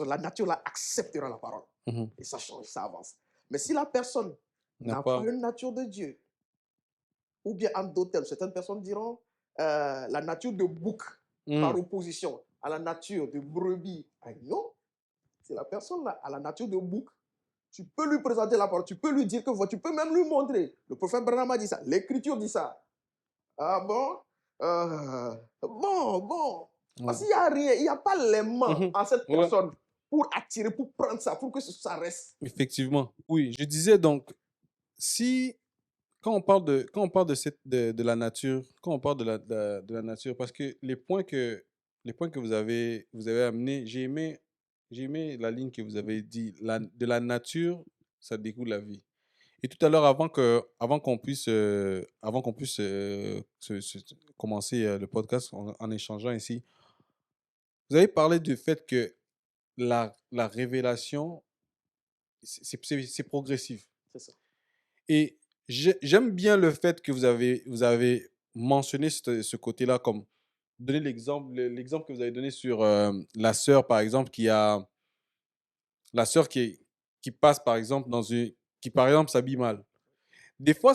la nature là acceptera la parole. Mhm. Et ça change, ça avance. Mais si la personne N'a n'a pas pas. une nature de Dieu, ou bien en d'autres termes, certaines personnes diront la nature de bouc par Mhm. opposition à la nature de brebis agneau, si la personne là a la nature de bouc, tu peux lui présenter la parole, tu peux lui dire que tu peux même lui montrer. Le prophète Branham a dit ça, l'écriture dit ça. Ah bon? Bon. Parce Ouais. qu'il n'y a rien, il n'y a pas l'aimant Mhm. en cette Ouais. personne pour attirer, pour prendre ça, pour que ça reste. Effectivement. Oui, je disais donc, si quand on parle de de la nature, quand on parle de la nature, parce que les points que vous avez amenés, j'ai aimé la ligne que vous avez dit, de la nature, ça découle la vie. Et tout à l'heure, avant qu'on puisse commencer le podcast en échangeant ici, vous avez parlé du fait que la révélation, c'est progressif. C'est ça. Et j'aime bien le fait que vous avez mentionné ce côté-là, comme donner l'exemple que vous avez donné sur la sœur, par exemple, la sœur qui passe, par exemple, qui, par exemple, s'habille mal. Des fois,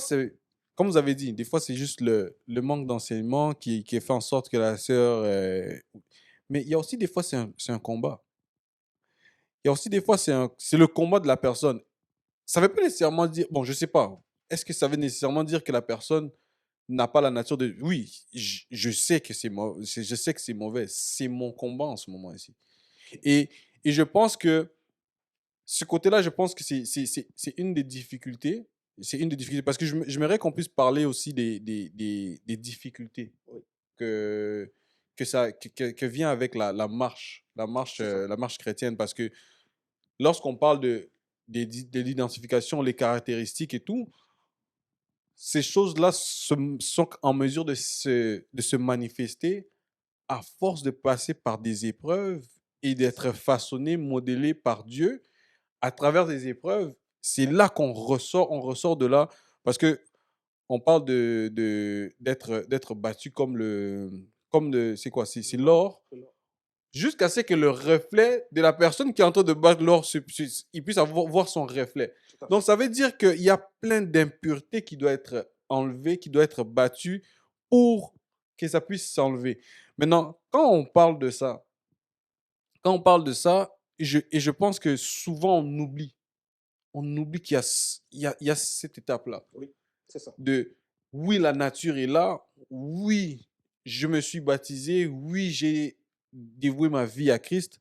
comme vous avez dit, des fois, c'est juste le manque d'enseignement qui fait en sorte que la sœur. Mais il y a aussi des fois, c'est un combat. Il y a aussi des fois, c'est le combat de la personne. Ça ne veut pas nécessairement dire. Bon, je ne sais pas. Est-ce que ça veut nécessairement dire que la personne n'a pas la nature de. Oui, je sais que c'est mauvais. Je sais que c'est mauvais. C'est mon combat en ce moment ici. Et, et je pense que ce côté-là, je pense que c'est une des difficultés. C'est une des difficultés. Parce que j'aimerais qu'on puisse parler aussi des difficultés Oui, que vient avec c'est ça. la marche chrétienne. Parce que lorsqu'on parle de l'identification, les caractéristiques et tout, ces choses-là sont en mesure de se manifester à force de passer par des épreuves et d'être façonné, modélé par Dieu à travers des épreuves. C'est là on ressort de là, parce que on parle d'être battu c'est quoi, c'est L'or, l'or, c'est l'or. jusqu'à ce que le reflet de la personne qui est en train de battre l'or, il puisse voir son reflet. Tout à Donc, fait. ça veut dire qu'il y a plein d'impuretés qui doivent être enlevées, qui doivent être battues pour que ça puisse s'enlever. Maintenant, quand on parle de ça, je pense que souvent on oublie. On oublie qu'il y a, il y a cette étape-là. Oui, c'est ça. De oui, la nature est là. Oui, je me suis baptisé. Oui, j'ai dévoué ma vie à Christ.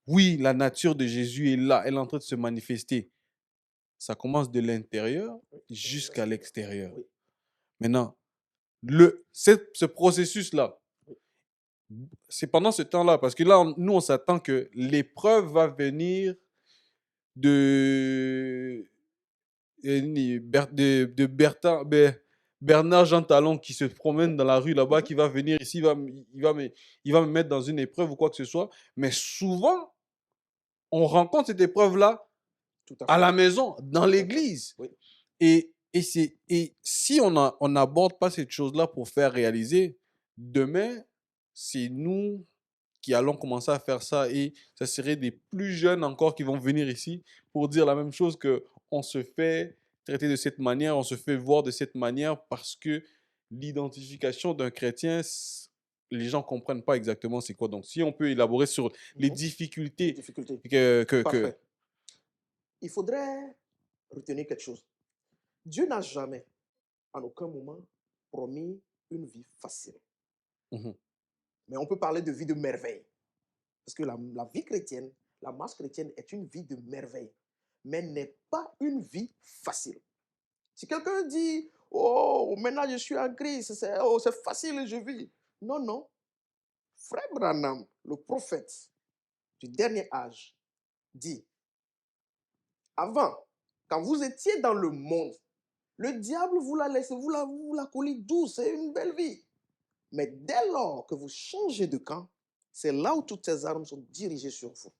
Oui, la nature de Jésus est là. Elle est en train de se manifester. Ça commence de l'intérieur Oui, jusqu'à l'extérieur. oui, Maintenant, ce processus-là, c'est pendant ce temps-là, parce que là, nous, on s'attend que l'épreuve va venir de, Bernard Jean Talon qui se promène dans la rue là-bas, qui va venir ici, il va me mettre dans une épreuve ou quoi que ce soit. Mais souvent, on rencontre cette épreuve-là tout à à fait. la maison, dans l'église. Oui. Et si on n'aborde pas cette chose-là pour faire réaliser, demain, c'est nous qui allons commencer à faire ça et ça serait des plus jeunes encore qui vont venir ici pour dire la même chose, que on se fait traiter de cette manière, on se fait voir de cette manière parce que l'identification d'un chrétien, les gens ne comprennent pas exactement c'est quoi. Donc, si on peut élaborer sur les difficultés Difficulté. que Parfait. Il faudrait retenir quelque chose. Dieu n'a jamais, en aucun moment, promis une vie facile. Mhm. Mais on peut parler de vie de merveille. Parce que la vie chrétienne, la marche chrétienne est une vie de merveille, mais n'est pas une vie facile. Si quelqu'un dit, oh, maintenant je suis en Christ, c'est facile, je vis. Non, non. Frère Branham, le prophète du dernier âge, dit, avant, quand vous étiez dans le monde, le diable vous l'a laissé, vous la collez douce, c'est une belle vie. Mais dès lors que vous changez de camp, c'est là où toutes ces armes sont dirigées sur vous.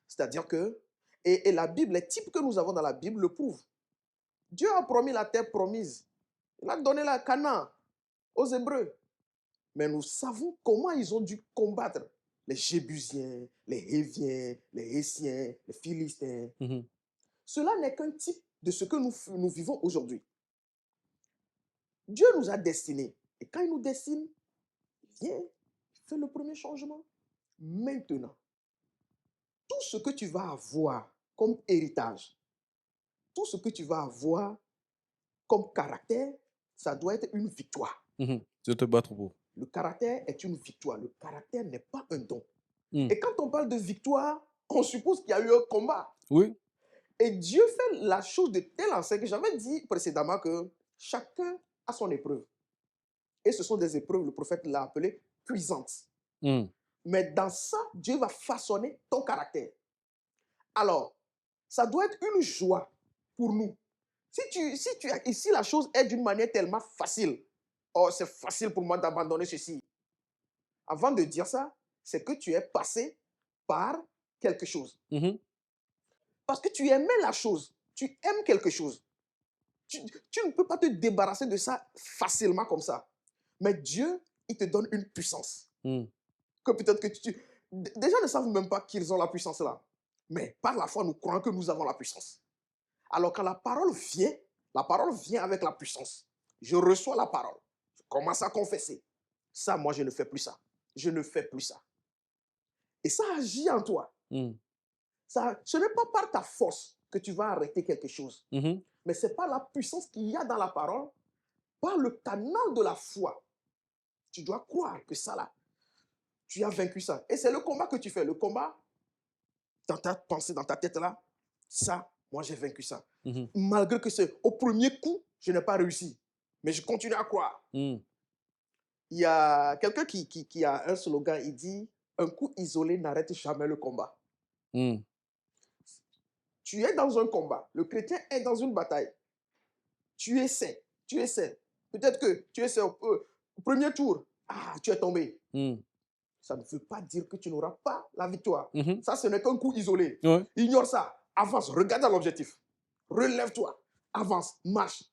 C'est-à-dire que, et la Bible, les types que nous avons dans la Bible le prouvent. Dieu a promis la terre promise. Il a donné la Canaan aux Hébreux. Mais nous savons comment ils ont dû combattre les Jébusiens, les Héviens, les Hessiens, les Philistins. Mhm. Cela n'est qu'un type de ce que nous vivons aujourd'hui. Dieu nous a destinés. Et quand il nous destine, il vient, il fait le premier changement. Maintenant, tout ce que tu vas avoir comme héritage, tout ce que tu vas avoir comme caractère, ça doit être une victoire. Mhm. Je te battre pour. Le caractère est une victoire. Le caractère n'est pas un don. Mhm. Et quand on parle de victoire, on suppose qu'il y a eu un combat. Oui. Et Dieu fait la chose de telle enseigne que j'avais dit précédemment que chacun a son épreuve. Et ce sont des épreuves, le prophète l'a appelé puissantes. Mhm. Mais dans ça, Dieu va façonner ton caractère. Alors, ça doit être une joie pour nous. Si la chose est d'une manière tellement facile, oh, c'est facile pour moi d'abandonner ceci. Avant de dire ça, c'est que tu es passé par quelque chose. Mhm. Parce que tu aimais la chose, tu aimes quelque chose. Tu ne peux pas te débarrasser de ça facilement comme ça. Mais Dieu, il te donne une puissance. Mhm. Que peut-être que des gens ne savent même pas qu'ils ont la puissance là. Mais par la foi, nous croyons que nous avons la puissance. Alors quand la parole vient avec la puissance. Je reçois la parole. Je commence à confesser. Ça, moi, je ne fais plus ça. Je ne fais plus ça. Et ça agit en toi. Mhm. Ce n'est pas par ta force que tu vas arrêter quelque chose. Mhm. Mais c'est par la puissance qu'il y a dans la parole, par le canal de la foi. Tu dois croire que ça là, tu as vaincu ça. Et c'est le combat que tu fais. Le combat, dans ta pensée, dans ta tête là, ça, moi j'ai vaincu ça. Mhm. Malgré que c'est au premier coup, je n'ai pas réussi. Mais je continue à croire. Mhm. Il y a quelqu'un qui a un slogan, il dit, un coup isolé n'arrête jamais le combat. Mhm. Tu es dans un combat. Le chrétien est dans une bataille. Tu essaies. Peut-être que tu essaies au premier tour. Ah, tu es tombé. Mhm. Ça ne veut pas dire que tu n'auras pas la victoire. Mhm. Ça, ce n'est qu'un coup isolé. Ouais. Ignore ça. Avance. Regarde à l'objectif. Relève-toi. Avance. Marche.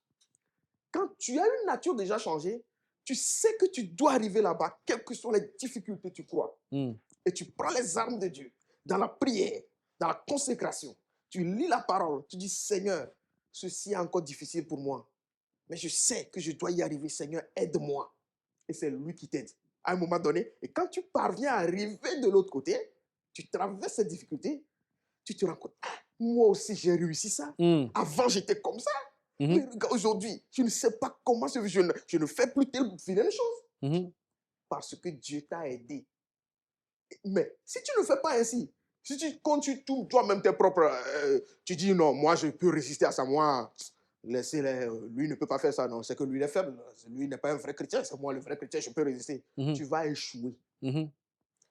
Quand tu as une nature déjà changée, tu sais que tu dois arriver là-bas, quelles que soient les difficultés, tu crois. Mhm. Et tu prends les armes de Dieu dans la prière, dans la consécration. Tu lis la parole. Tu dis, Seigneur, ceci est encore difficile pour moi. Mais je sais que je dois y arriver. Seigneur, aide-moi. Et c'est lui qui t'aide. À un moment donné, et quand tu parviens à arriver de l'autre côté, tu traverses cette difficulté, tu te rends compte, ah, moi aussi j'ai réussi ça. Avant j'étais comme ça. Mais regarde, aujourd'hui, je ne sais pas comment je ne fais plus telle vilaine chose parce que Dieu t'a aidé. Mais si tu ne fais pas ainsi, si tu continues toi-même tes propres, tu dis non, moi je peux résister à ça, moi, laissez-le, lui ne peut pas faire ça, non, c'est que lui il est faible, lui n'est pas un vrai chrétien, c'est moi le vrai chrétien, je peux résister. Tu vas échouer.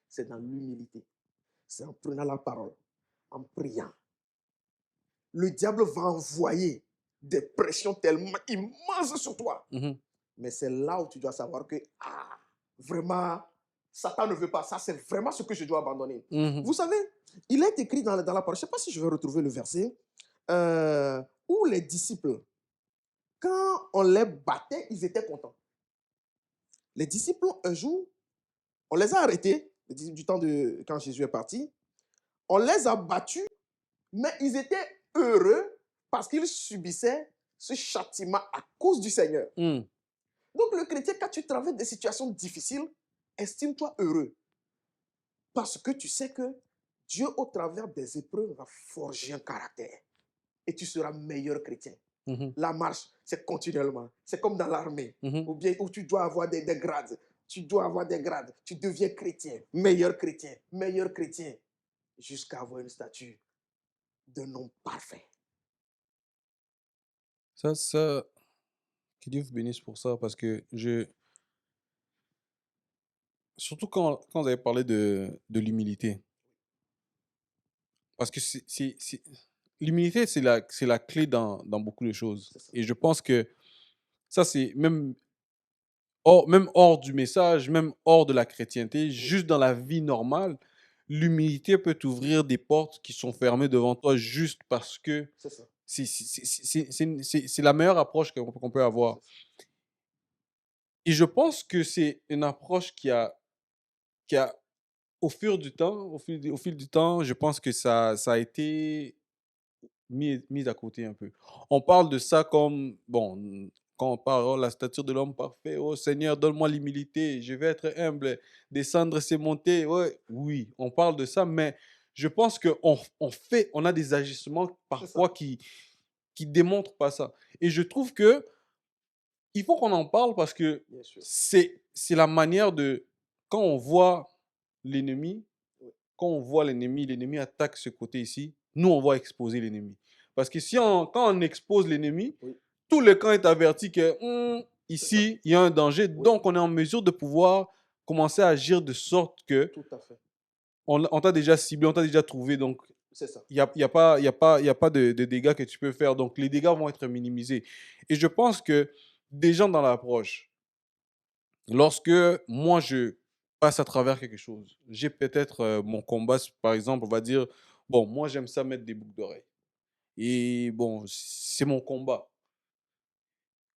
C'est dans l'humilité, c'est en prenant la parole, en priant. Le diable va envoyer des pressions tellement immenses sur toi. Mais c'est là où tu dois savoir que, ah, vraiment, Satan ne veut pas ça, c'est vraiment ce que je dois abandonner. Vous savez, il est écrit dans la parole, je ne sais pas si je vais retrouver le verset, où les disciples, quand on les battait, ils étaient contents. Les disciples, un jour, on les a arrêtés, du temps de quand Jésus est parti, on les a battus, mais ils étaient heureux parce qu'ils subissaient ce châtiment à cause du Seigneur. Donc, le chrétien, quand tu traverses des situations difficiles, estime-toi heureux. Parce que tu sais que Dieu, au travers des épreuves, va forger un caractère. Et tu seras meilleur chrétien. La marche, c'est continuellement. C'est comme dans l'armée, ou bien où tu dois avoir des grades. Tu dois avoir des grades. Tu deviens chrétien, meilleur chrétien, jusqu'à avoir une statue d'un homme parfait. Ça, que Dieu vous bénisse pour ça, parce que surtout quand vous avez parlé de l'humilité, parce que l'humilité, c'est la clé dans beaucoup de choses. Et je pense que ça, c'est même hors du message, même hors de la chrétienté, juste dans la vie normale, l'humilité peut t'ouvrir des portes qui sont fermées devant toi juste parce que c'est la meilleure approche qu'on peut avoir. Et je pense que c'est une approche qui a au fil du temps, au fil du temps, je pense que ça a été mis à côté un peu. On parle de ça comme, bon, quand on parle, oh, la stature de l'homme parfait, oh Seigneur, donne-moi l'humilité, je vais être humble, descendre, c'est monter. Ouais, oui, on parle de ça, mais je pense on a des agissements parfois qui démontrent pas ça. Et je trouve que il faut qu'on en parle parce que c'est la manière de, quand on voit l'ennemi, l'ennemi attaque ce côté ici, nous, on va exposer l'ennemi. Parce que quand on expose l'ennemi, tout le camp est averti que ici, il y a un danger. Donc, on est en mesure de pouvoir commencer à agir de sorte que on t'a déjà ciblé, on t'a déjà trouvé. Donc, il n'y a pas de dégâts que tu peux faire. Donc, les dégâts vont être minimisés. Et je pense que des gens dans l'approche, lorsque moi, je passe à travers quelque chose, j'ai peut-être mon combat, par exemple, on va dire, bon, moi, j'aime ça mettre des boucles d'oreilles. Et bon, c'est mon combat.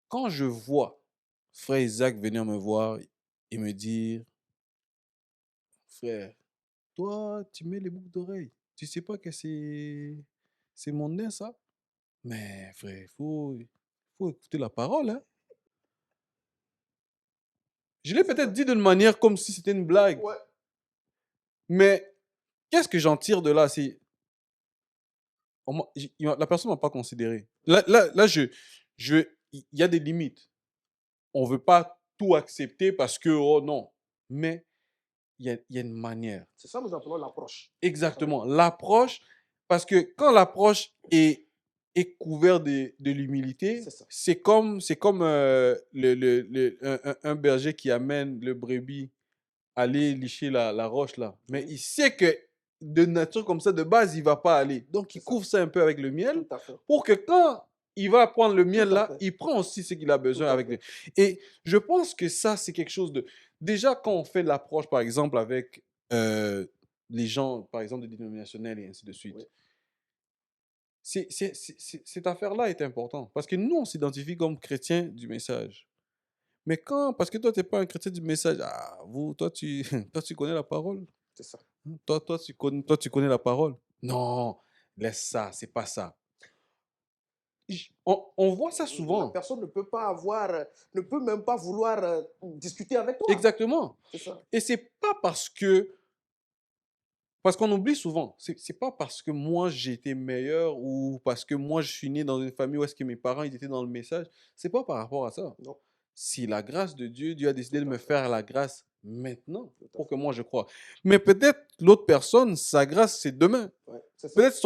Quand je vois frère Isaac venir me voir et me dire, frère, toi, tu mets les boucles d'oreilles. Tu sais pas que c'est mon nez, ça? Mais frère, faut écouter la parole, hein. Je l'ai peut-être dit d'une manière comme si c'était une blague. Mais qu'est-ce que j'en tire de là? La personne ne m'a pas considéré. Là il y a des limites. On ne veut pas tout accepter parce que, oh non. Mais il y a une manière. C'est ça que nous appelons l'approche. Exactement. L'approche, parce que quand l'approche est couverte de l'humilité, c'est comme un berger qui amène le brebis aller licher la roche là. Mais il sait que de nature comme ça, de base, il ne va pas aller. Donc, il couvre ça un peu avec le miel pour que quand il va prendre le miel là, il prend aussi ce qu'il a besoin avec lui. Et je pense que ça, c'est quelque chose de... Déjà, quand on fait l'approche, par exemple, avec les gens, par exemple, des dénominationnels et ainsi de suite, cette affaire-là est importante. Parce que nous, on s'identifie comme chrétiens du message. Mais parce que toi, tu n'es pas un chrétien du message, toi, toi, tu connais la parole. C'est ça. Toi, tu connais la parole. Non, laisse ça, c'est pas ça. On voit ça souvent. La personne ne peut pas ne peut même pas vouloir discuter avec toi. Exactement. C'est ça. Et c'est pas parce que Parce qu'on oublie souvent, c'est pas parce que moi j'ai été meilleur ou parce que moi je suis né dans une famille où est-ce que mes parents ils étaient dans le message. C'est pas par rapport à ça. Non, Si la grâce de Dieu, Dieu a décidé de tout à me fait. faire la grâce maintenant Tout à pour que fait. moi je croie. Mais peut-être l'autre personne, sa grâce c'est demain. Ouais, c'est ça. Peut-être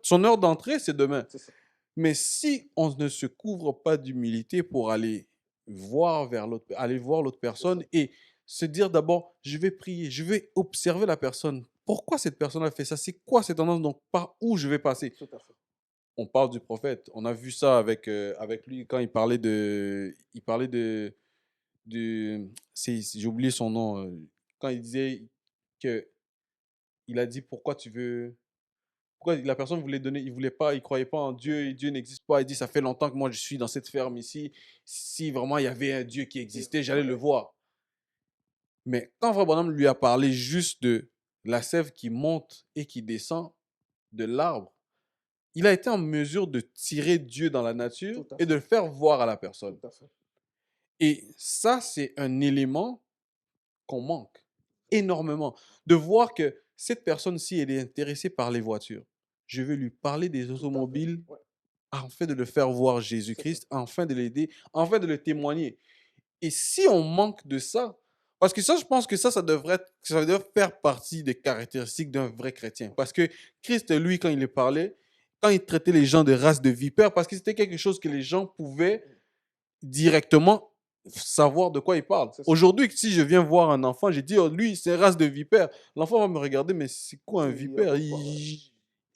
son heure d'entrée c'est demain. C'est ça. Mais si on ne se couvre pas d'humilité pour aller voir l'autre C'est ça. personne et se dire d'abord, je vais prier, je vais observer la personne. Pourquoi cette personne a fait ça? C'est quoi cette tendance? Donc, par où je vais passer? Tout à fait. On parle du prophète. On a vu ça avec lui quand j'ai oublié son nom, quand il disait que, il a dit, pourquoi la personne voulait donner, il voulait pas, il croyait pas en Dieu, et Dieu n'existe pas. Il dit, ça fait longtemps que moi je suis dans cette ferme ici. Si vraiment il y avait un Dieu qui existait, j'allais le Ouais. voir. Mais quand Frère Branham lui a parlé juste de la sève qui monte et qui descend de l'arbre, il a été en mesure de tirer Dieu dans la nature Tout à et de fait. le faire voir à la personne. Tout à fait. Et ça, c'est un élément qu'on manque énormément. De voir que cette personne-ci, elle est intéressée par les voitures. Je vais lui parler des Tout à fait. automobiles Ouais, afin de le faire voir c'est ça. Jésus-Christ, afin de l'aider, afin de le témoigner. Et si on manque de ça, parce que ça, je pense que ça devrait faire partie des caractéristiques d'un vrai chrétien. Parce que Christ, lui, quand il le parlait, quand il traitait les gens de race de vipères, parce que c'était quelque chose que les gens pouvaient directement savoir de quoi il parle. C'est ça. Aujourd'hui, si je viens voir un enfant, j'ai dit, oh, lui, c'est race de vipère. L'enfant va me regarder, mais c'est quoi un Il vipère? raconte quoi, ouais.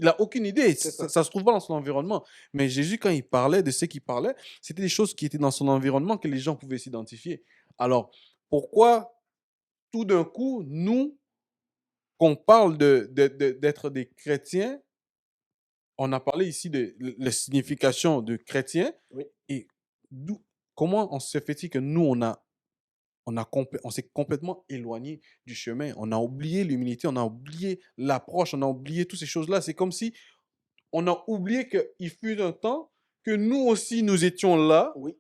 Il a aucune idée. C'est ça. Ça se trouve pas dans son environnement. Mais Jésus, quand il parlait de ce qu'il parlait, c'était des choses qui étaient dans son environnement que les gens pouvaient s'identifier. Alors, pourquoi tout d'un coup, nous, qu'on parle d'être des chrétiens, on a parlé ici de la signification de chrétien Oui. et comment on se fait-il que nous, on s'est complètement éloigné du chemin. On a oublié l'humilité, on a oublié l'approche, on a oublié toutes ces choses-là. C'est comme si on a oublié qu'il fut un temps que nous aussi, nous étions là. Oui.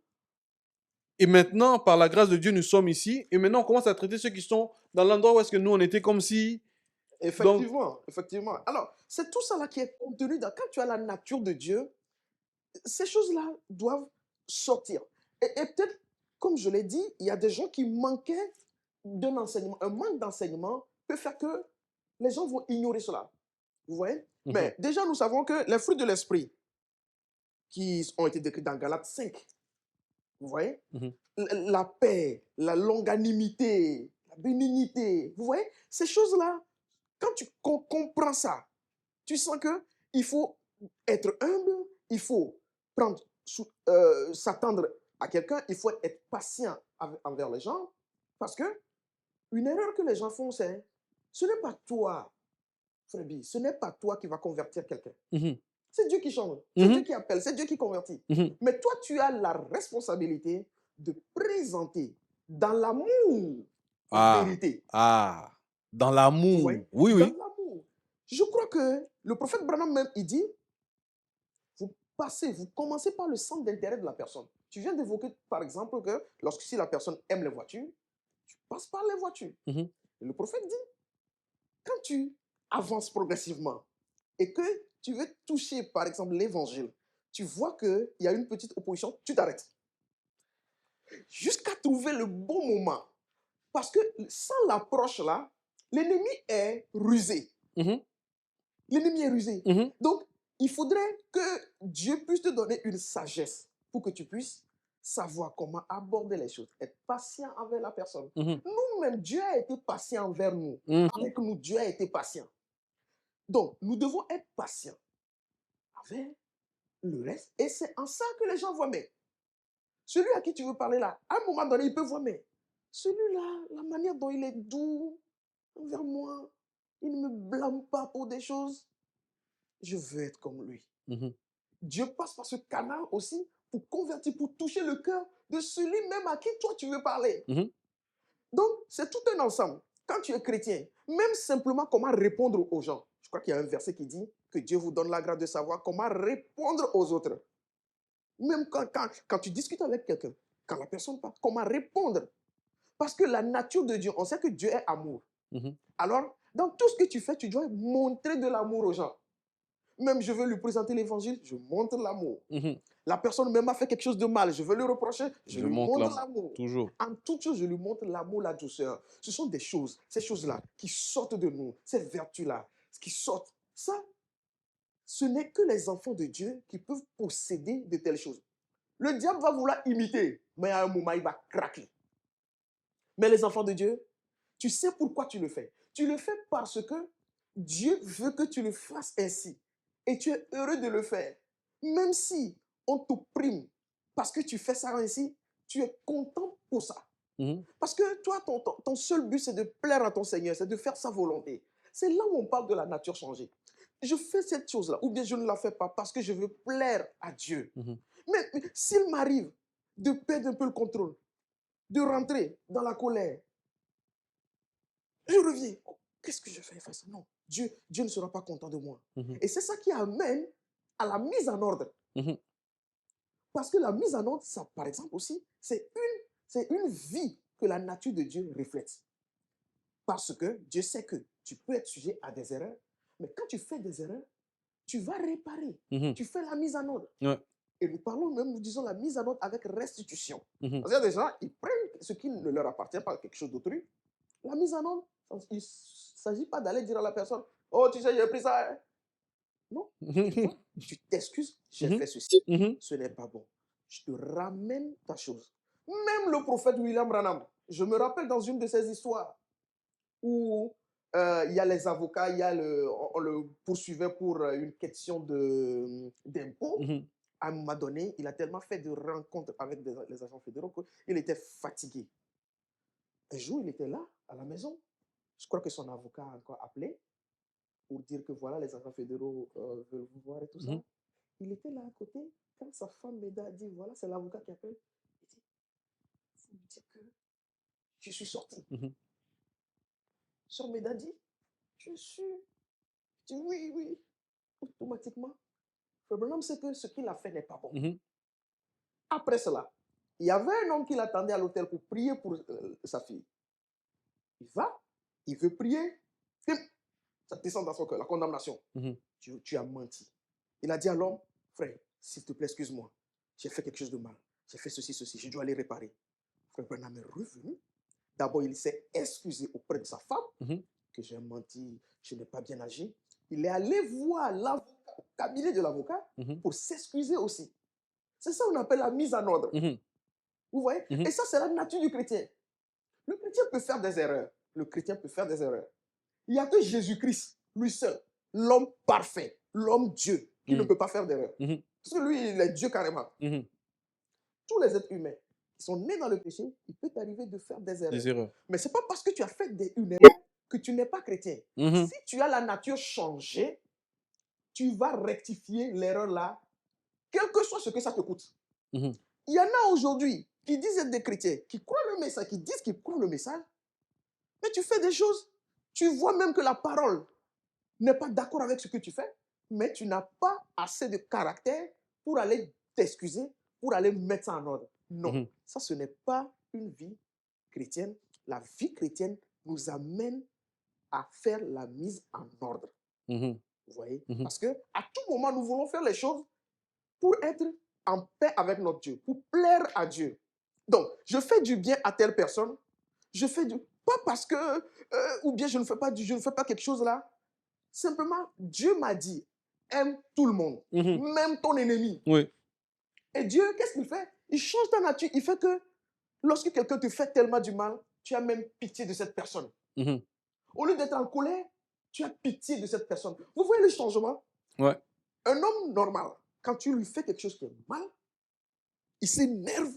Et maintenant, par la grâce de Dieu, nous sommes ici. Et maintenant, on commence à traiter ceux qui sont dans l'endroit où est-ce que nous, on était comme si... Donc, Effectivement. Effectivement. Alors, c'est tout ça là qui est contenu dans. Quand tu as la nature de Dieu, ces choses-là doivent sortir. Et peut-être, comme je l'ai dit, il y a des gens qui manquaient d'un enseignement. Un manque d'enseignement peut faire que les gens vont ignorer cela. Vous voyez? Mais déjà, nous savons que les fruits de l'esprit qui ont été décrits dans Galates 5, vous voyez? La paix, la longanimité, la bénignité, vous voyez? Ces choses-là, quand tu comprends ça, tu sens que il faut être humble, il faut s'attendre à quelqu'un, il faut être patient envers les gens, parce que une erreur que les gens font, c'est ce n'est pas toi, Fréby, ce n'est pas toi qui va convertir quelqu'un. C'est Dieu qui change, c'est Dieu qui appelle, c'est Dieu qui convertit. Mais toi, tu as la responsabilité de présenter dans l'amour la vérité. Dans Vous l'amour. voyez? Oui, Dans oui. l'amour. Je crois que le prophète Branham même, il dit, vous commencez par le centre d'intérêt de la personne. Tu viens d'évoquer, par exemple, que si la personne aime les voitures, tu passes par les voitures. Et le prophète dit, quand tu avances progressivement et que tu veux toucher, par exemple, l'évangile, tu vois qu'il y a une petite opposition, tu t'arrêtes. Jusqu'à trouver le bon moment. Parce que sans l'approche là, l'ennemi est rusé. L'ennemi est rusé. Donc, il faudrait que Dieu puisse te donner une sagesse pour que tu puisses savoir comment aborder les choses, être patient envers la personne. Nous-mêmes, Dieu a été patient envers nous. Avec nous, Dieu a été patient. Donc, nous devons être patients avec le reste. Et c'est en ça que les gens voient, mais celui à qui tu veux parler là, à un moment donné, il peut voir, mais celui-là, la manière dont il est doux envers moi, il ne me blâme pas pour des choses. Je veux être comme lui. Dieu passe par ce canal aussi pour convertir, pour toucher le cœur de celui même à qui toi tu veux parler. Donc, c'est tout un ensemble. Quand tu es chrétien, même simplement comment répondre aux gens. Je crois qu'il y a un verset qui dit que Dieu vous donne la grâce de savoir comment répondre aux autres. Même quand tu discutes avec quelqu'un, quand la personne parle, comment répondre. Parce que la nature de Dieu, on sait que Dieu est amour. Alors, Dans tout ce que tu fais, tu dois montrer de l'amour aux gens. Même je veux lui présenter l'évangile, je montre l'amour. La personne même a fait quelque chose de mal, je veux lui reprocher, je lui montre l'amour. Toujours. En toute chose, je lui montre l'amour, la douceur. Ce sont des choses, ces choses-là, qui sortent de nous, ces vertus-là, qui sortent. Ça, ce n'est que les enfants de Dieu qui peuvent posséder de telles choses. Le diable va vouloir imiter, mais à un moment, il va craquer. Mais les enfants de Dieu, tu sais pourquoi tu le fais. Tu le fais parce que Dieu veut que tu le fasses ainsi. Et tu es heureux de le faire. Même si on t'opprime parce que tu fais ça ainsi, tu es content pour ça. Parce que toi, ton seul but, c'est de plaire à ton Seigneur, c'est de faire sa volonté. C'est là où on parle de la nature changée. Je fais cette chose-là, ou bien je ne la fais pas parce que je veux plaire à Dieu. Mais s'il m'arrive de perdre un peu le contrôle, de rentrer dans la colère, je reviens. Oh, qu'est-ce que je fais face? Non, Dieu ne sera pas content de moi. Et c'est ça qui amène à la mise en ordre. Parce que la mise en ordre, ça, par exemple aussi, c'est une vie que la nature de Dieu reflète. Parce que Dieu sait que tu peux être sujet à des erreurs, mais quand tu fais des erreurs, tu vas réparer. Tu fais la mise en ordre. Ouais. Et nous parlons même, nous disons la mise en ordre avec restitution. Parce qu'il y a des gens, ils prennent ce qui ne leur appartient pas, quelque chose d'autrui. La mise en ordre, il ne s'agit pas d'aller dire à la personne, oh, tu sais, j'ai pris ça. Hein. Non, tu t'excuses, j'ai fait ceci, ce n'est pas bon. Je te ramène ta chose. Même le prophète William Branham, je me rappelle dans une de ces histoires où il y a les avocats, on le poursuivait pour une question d'impôt. À un moment donné, il a tellement fait de rencontres avec les agents fédéraux qu'il était fatigué. Un jour, il était là, à la maison. Je crois que son avocat a encore appelé pour dire que voilà, les agents fédéraux veulent vous voir et tout ça. Il était là à côté. Quand sa femme Méda a dit, voilà, c'est l'avocat qui appelle. Il dit, il faut me dire que je suis sorti. Sœur Méda dit, je suis. Je dis, oui, oui. Automatiquement, le bonhomme sait que ce qu'il a fait n'est pas bon. Après cela, il y avait un homme qui l'attendait à l'hôtel pour prier pour sa fille. Il va, il veut prier, ça descend dans son cœur, la condamnation. Tu as menti. Il a dit à l'homme, frère, s'il te plaît, excuse-moi, j'ai fait quelque chose de mal. J'ai fait ceci, je dois aller réparer. Frère Branham est revenu. D'abord, il s'est excusé auprès de sa femme, que j'ai menti, je n'ai pas bien agi. Il est allé voir l'avocat, au cabinet de l'avocat, pour s'excuser aussi. C'est ça qu'on appelle la mise en ordre. Vous voyez? Et ça, c'est la nature du chrétien. Le chrétien peut faire des erreurs. Le chrétien peut faire des erreurs. Il n'y a que Jésus-Christ, lui seul, l'homme parfait, l'homme Dieu, qui ne peut pas faire d'erreur. Parce que lui, il est Dieu carrément. Tous les êtres humains qui sont nés dans le péché, il peut t'arriver de faire des erreurs. Mais ce n'est pas parce que tu as fait une erreur que tu n'es pas chrétien. Si tu as la nature changée, tu vas rectifier l'erreur là, quel que soit ce que ça te coûte. Il y en a aujourd'hui qui disent être des chrétiens, qui croient le message, qui disent qu'ils croient le message, mais tu fais des choses, tu vois même que la parole n'est pas d'accord avec ce que tu fais, mais tu n'as pas assez de caractère pour aller t'excuser, pour aller mettre ça en ordre. Non, ça ce n'est pas une vie chrétienne. La vie chrétienne nous amène à faire la mise en ordre. Vous voyez? Parce qu'à tout moment, nous voulons faire les choses pour être en paix avec notre Dieu, pour plaire à Dieu. Donc, je fais du bien à telle personne, je fais du... Pas parce que... ou bien je ne fais pas quelque chose là. Simplement, Dieu m'a dit, aime tout le monde, même ton ennemi. Oui. Et Dieu, qu'est-ce qu'il fait? Il change ta nature. Il fait que lorsque quelqu'un te fait tellement du mal, tu as même pitié de cette personne. Au lieu d'être en colère, tu as pitié de cette personne. Vous voyez le changement? Ouais. Un homme normal, quand tu lui fais quelque chose qui est mal, il s'énerve,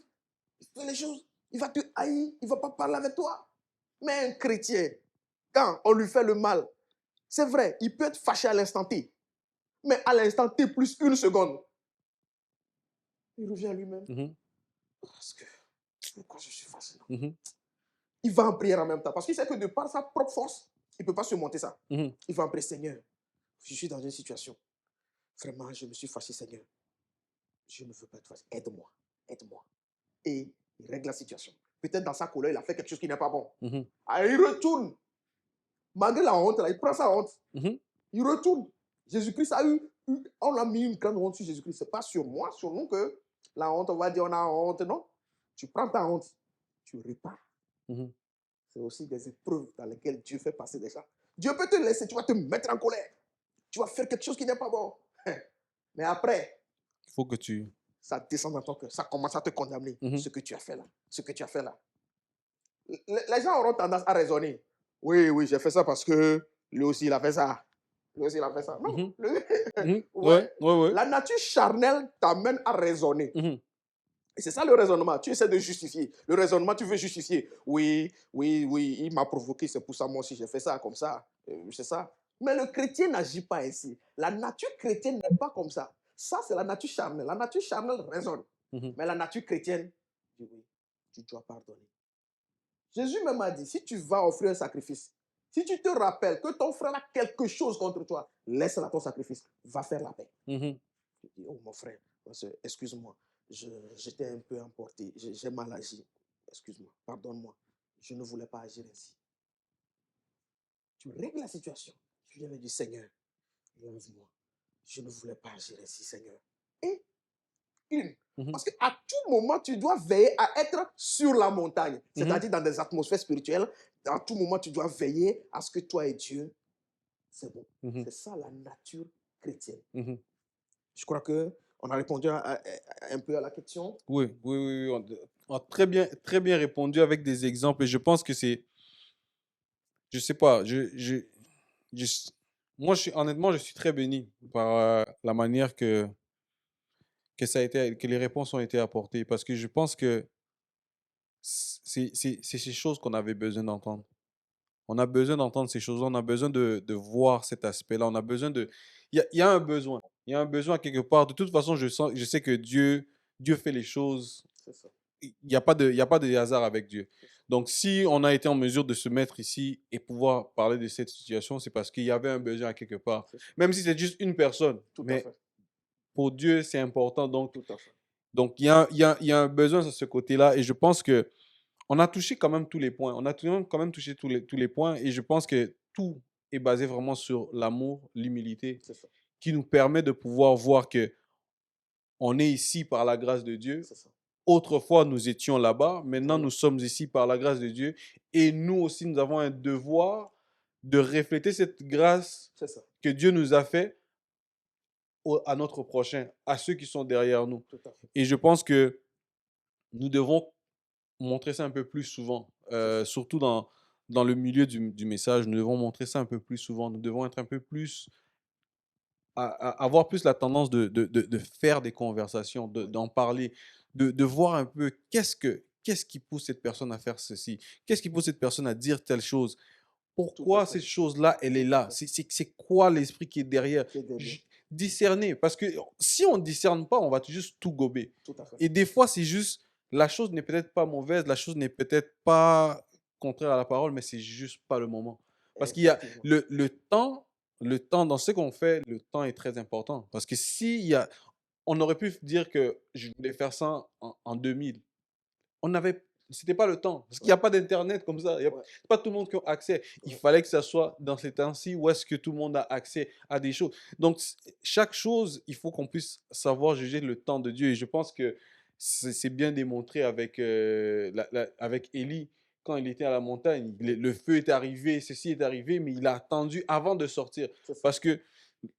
il fait les choses, il va te haïr, il ne va pas parler avec toi. Mais un chrétien, quand on lui fait le mal, c'est vrai, il peut être fâché à l'instant T. Mais à l'instant T plus une seconde, il revient à lui-même. Parce que, pourquoi je suis fâché? Il va en prière en même temps. Parce qu'il sait que de par sa propre force, il ne peut pas surmonter ça. Il va en prier, Seigneur, je suis dans une situation. Vraiment, je me suis fâché, Seigneur. Je ne veux pas être fâché. Aide-moi. Aide-moi. Et il règle la situation. Peut-être dans sa colère, il a fait quelque chose qui n'est pas bon. Il retourne Malgré la honte, là, il prend sa honte. Mhm. Il retourne. Jésus-Christ on a mis une grande honte sur Jésus-Christ. Ce n'est pas sur moi, sur nous que la honte, on va dire on a honte. Non. Tu prends ta honte, tu repars. Mhm. C'est aussi des épreuves dans lesquelles Dieu fait passer des gens. Dieu peut te laisser, tu vas te mettre en colère. Tu vas faire quelque chose qui n'est pas bon. Mais après, Il faut que tu... ça descend dans ton cœur. Ça commence à te condamner. Mhm. Ce que tu as fait là. Ce que tu as fait là. Les gens auront tendance à raisonner. Oui, oui, j'ai fait ça parce que lui aussi, il a fait ça. Lui aussi, il a fait ça. Non. Mhm. lui- Mhm. Ouais. Ouais. La nature charnelle t'amène à raisonner. Mhm. Et c'est ça le raisonnement. Tu essaies de justifier. Le raisonnement, tu veux justifier. Oui, il m'a provoqué, c'est pour ça, moi aussi, j'ai fait ça comme ça. C'est ça. Mais le chrétien n'agit pas ainsi. La nature chrétienne n'est pas comme ça. Ça, c'est la nature charnelle. La nature charnelle raisonne. Mhm. Mais la nature chrétienne dit oui, tu dois pardonner. Jésus même a dit, si tu vas offrir un sacrifice, si tu te rappelles que ton frère a quelque chose contre toi, laisse-la ton sacrifice, va faire la paix. Mhm. Tu dis, oh mon frère, excuse-moi, j'étais un peu emporté, j'ai mal agi, excuse-moi, pardonne-moi, je ne voulais pas agir ainsi. Tu règles la situation, tu viens lui dire, Seigneur, lève-moi, je ne voulais pas agir ainsi, Seigneur. Et une. Mhm. Parce qu'à tout moment, tu dois veiller à être sur la montagne. Mhm. C'est-à-dire dans des atmosphères spirituelles. À tout moment, tu dois veiller à ce que toi et Dieu, c'est bon. Mhm. C'est ça la nature chrétienne. Mhm. Je crois qu'on a répondu un peu à la question. Oui. On a très bien répondu avec des exemples. Et je pense que c'est... Je sais pas. Je- moi, honnêtement, je suis très béni par la manière que ça a été, que les réponses ont été apportées. Parce que je pense que c'est ces choses qu'on avait besoin d'entendre. On a besoin d'entendre ces choses-là. On a besoin de voir cet aspect-là. On a besoin de... il y a un besoin. Il y a un besoin quelque part. De toute façon, je sais que Dieu fait les choses. C'est ça. Il n'y a pas de hasard avec Dieu. Donc, si on a été en mesure de se mettre ici et pouvoir parler de cette situation, c'est parce qu'il y avait un besoin à quelque part. C'est ça. Même si c'est juste une personne. Tout à Mais fait. pour Dieu, c'est important. Tout à fait. Donc il y a un besoin sur ce côté-là. Et je pense que on a touché quand même tous les points. On a quand même touché tous les points. Et je pense que tout est basé vraiment sur l'amour, l'humilité, C'est ça. qui nous permet de pouvoir voir que on est ici par la grâce de Dieu. C'est ça. Autrefois, nous étions là-bas. Maintenant, Voilà. nous sommes ici par la grâce de Dieu. Et nous aussi, nous avons un devoir de refléter cette grâce C'est ça. que Dieu nous a fait à notre prochain, à ceux qui sont derrière nous. Tout à fait. Et je pense que nous devons montrer ça un peu plus souvent, surtout dans le milieu du message. Nous devons montrer ça un peu plus souvent. Nous devons être un peu plus, avoir plus la tendance de faire des conversations, d'en parler, de voir un peu qu'est-ce qui pousse cette personne à faire ceci, qu'est-ce qui pousse cette personne à dire telle chose, pourquoi fait. cette chose-là, elle est Tout à là, fait. c'est quoi l'esprit qui est derrière. Qui est derrière. Discerner, parce que si on ne discerne pas, on va juste tout gober. Tout à fait. Et des fois, c'est juste, la chose n'est peut-être pas mauvaise, la chose n'est peut-être pas contraire à la parole, mais c'est juste pas le moment. Parce qu'il y a Effectivement. le temps dans ce qu'on fait, le temps est très important. Parce que on aurait pu dire que je voulais faire ça en 2000. C'était pas le temps. Parce qu'il n'y a pas d'internet comme ça. Il y a Ouais. pas tout le monde qui a accès. Il fallait que ça soit dans ces temps-ci où est-ce que tout le monde a accès à des choses. Donc, chaque chose, il faut qu'on puisse savoir juger le temps de Dieu. Et je pense que c'est bien démontré avec, avec Élie quand il était à la montagne. Le feu est arrivé, ceci est arrivé, mais il a attendu avant de sortir. C'est ça. Parce que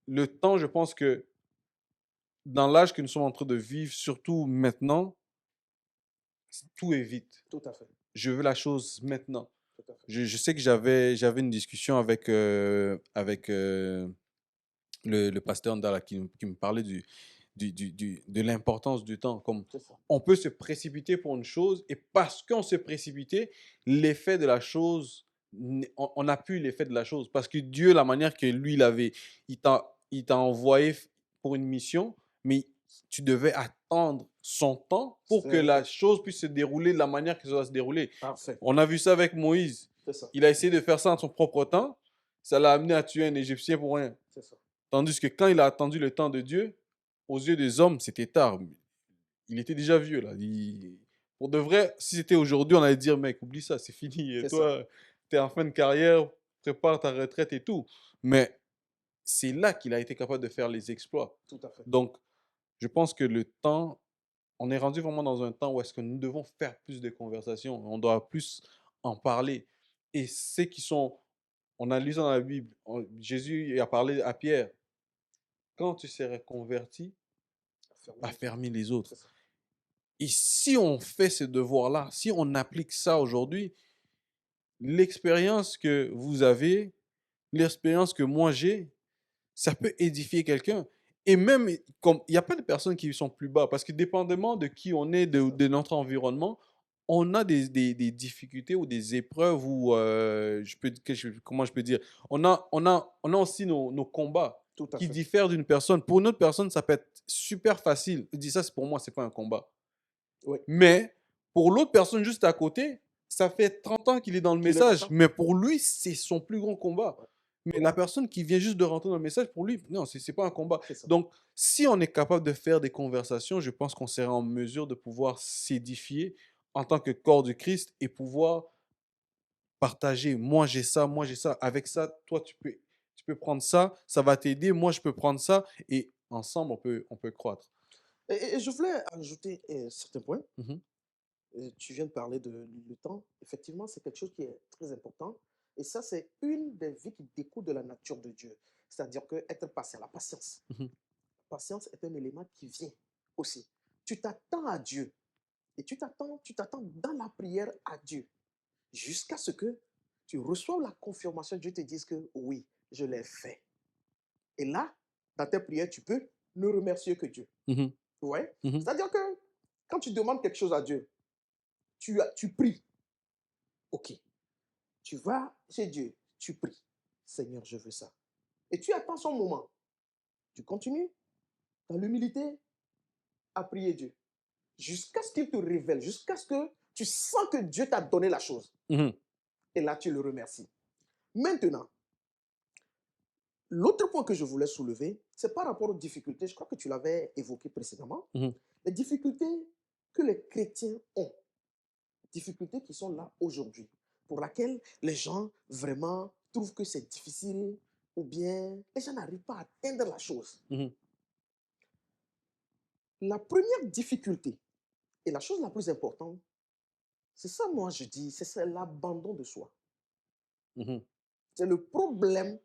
le temps, je pense que dans l'âge que nous sommes en train de vivre, surtout maintenant, tout est vite. Tout à fait. Je veux la chose maintenant. Tout à fait. Je sais que j'avais une discussion avec, le pasteur Ndala qui me parlait de l'importance du temps. Comme C'est ça. on peut se précipiter pour une chose et parce qu'on s'est précipité, l'effet de la chose, on n'a plus l'effet de la chose. Parce que Dieu, la manière que lui, il t'a envoyé pour une mission, mais tu devais attendre son temps pour que la chose puisse se dérouler de la manière que ça doit se dérouler. Parfait. On a vu ça avec Moïse. C'est ça. Il a essayé de faire ça en son propre temps. Ça l'a amené à tuer un Égyptien pour rien. C'est ça. Tandis que quand il a attendu le temps de Dieu, aux yeux des hommes, c'était tard. Il était déjà vieux, là. Pour de vrai, si c'était aujourd'hui, on allait dire, mec, oublie ça, c'est fini. Et C'est toi, tu es en fin de carrière. prépare ta retraite et tout. Mais c'est là qu'il a été capable de faire les exploits. Tout à fait. Donc, je pense que le temps, on est rendu vraiment dans un temps où est-ce que nous devons faire plus de conversations. On doit plus en parler. Et ceux qui sont, on a lu dans la Bible, Jésus a parlé à Pierre, quand tu serais converti, à fermer les autres. C'est ça. Et si on fait ce devoir-là, si on applique ça aujourd'hui, l'expérience que vous avez, l'expérience que moi j'ai, ça peut édifier quelqu'un. Et même, comme il n'y a pas de personnes qui sont plus bas, parce que dépendamment de qui on est, de notre environnement, on a des difficultés ou des épreuves où, comment je peux dire, on a aussi nos combats Tout à qui fait. diffèrent d'une personne. Pour une autre personne, ça peut être super facile. Je dis ça, c'est pour moi, c'est pas un combat. Oui. Mais pour l'autre personne juste à côté, ça fait 30 ans qu'il est dans le Qu'il est dans message, ça. mais pour lui, c'est son plus grand combat. Ouais. Mais la personne qui vient juste de rentrer dans le message, pour lui, non, c'est pas un combat. C'est ça. Donc, si on est capable de faire des conversations, je pense qu'on sera en mesure de pouvoir s'édifier en tant que corps du Christ et pouvoir partager. Moi, j'ai ça, moi, j'ai ça. Avec ça, toi, tu peux prendre ça, ça va t'aider. Moi, je peux prendre ça et ensemble, on peut croître. Et je voulais ajouter certains points. Mhm, Tu viens de parler de le temps. Effectivement, c'est quelque chose qui est très important. Et ça, c'est une des vies qui découle de la nature de Dieu. C'est-à-dire que être patient, la patience. mhm, La patience est un élément qui vient aussi. Tu t'attends à Dieu. Et tu t'attends dans la prière à Dieu. Jusqu'à ce que tu reçoives la confirmation, Dieu te dise que oui, je l'ai fait. Et là, dans tes prières, tu peux ne remercier que Dieu. mhm, Ouais. mhm, C'est-à-dire que quand tu demandes quelque chose à Dieu, tu pries. OK. Tu vas chez Dieu, tu pries. Seigneur, je veux ça. Et tu attends son moment. Tu continues dans l'humilité à prier Dieu. Jusqu'à ce qu'il te révèle, jusqu'à ce que tu sens que Dieu t'a donné la chose. mhm, Et là, tu le remercies. Maintenant, l'autre point que je voulais soulever, c'est par rapport aux difficultés. Je crois que tu l'avais évoqué précédemment. mhm, Les difficultés que les chrétiens ont. Difficultés qui sont là aujourd'hui, pour lesquelles les gens vraiment trouvent que c'est difficile ou bien les gens n'arrivent pas à atteindre la chose. mhm, La première difficulté et la chose la plus importante, c'est ça, moi, je dis, c'est l'abandon de soi. mhm. C'est le problème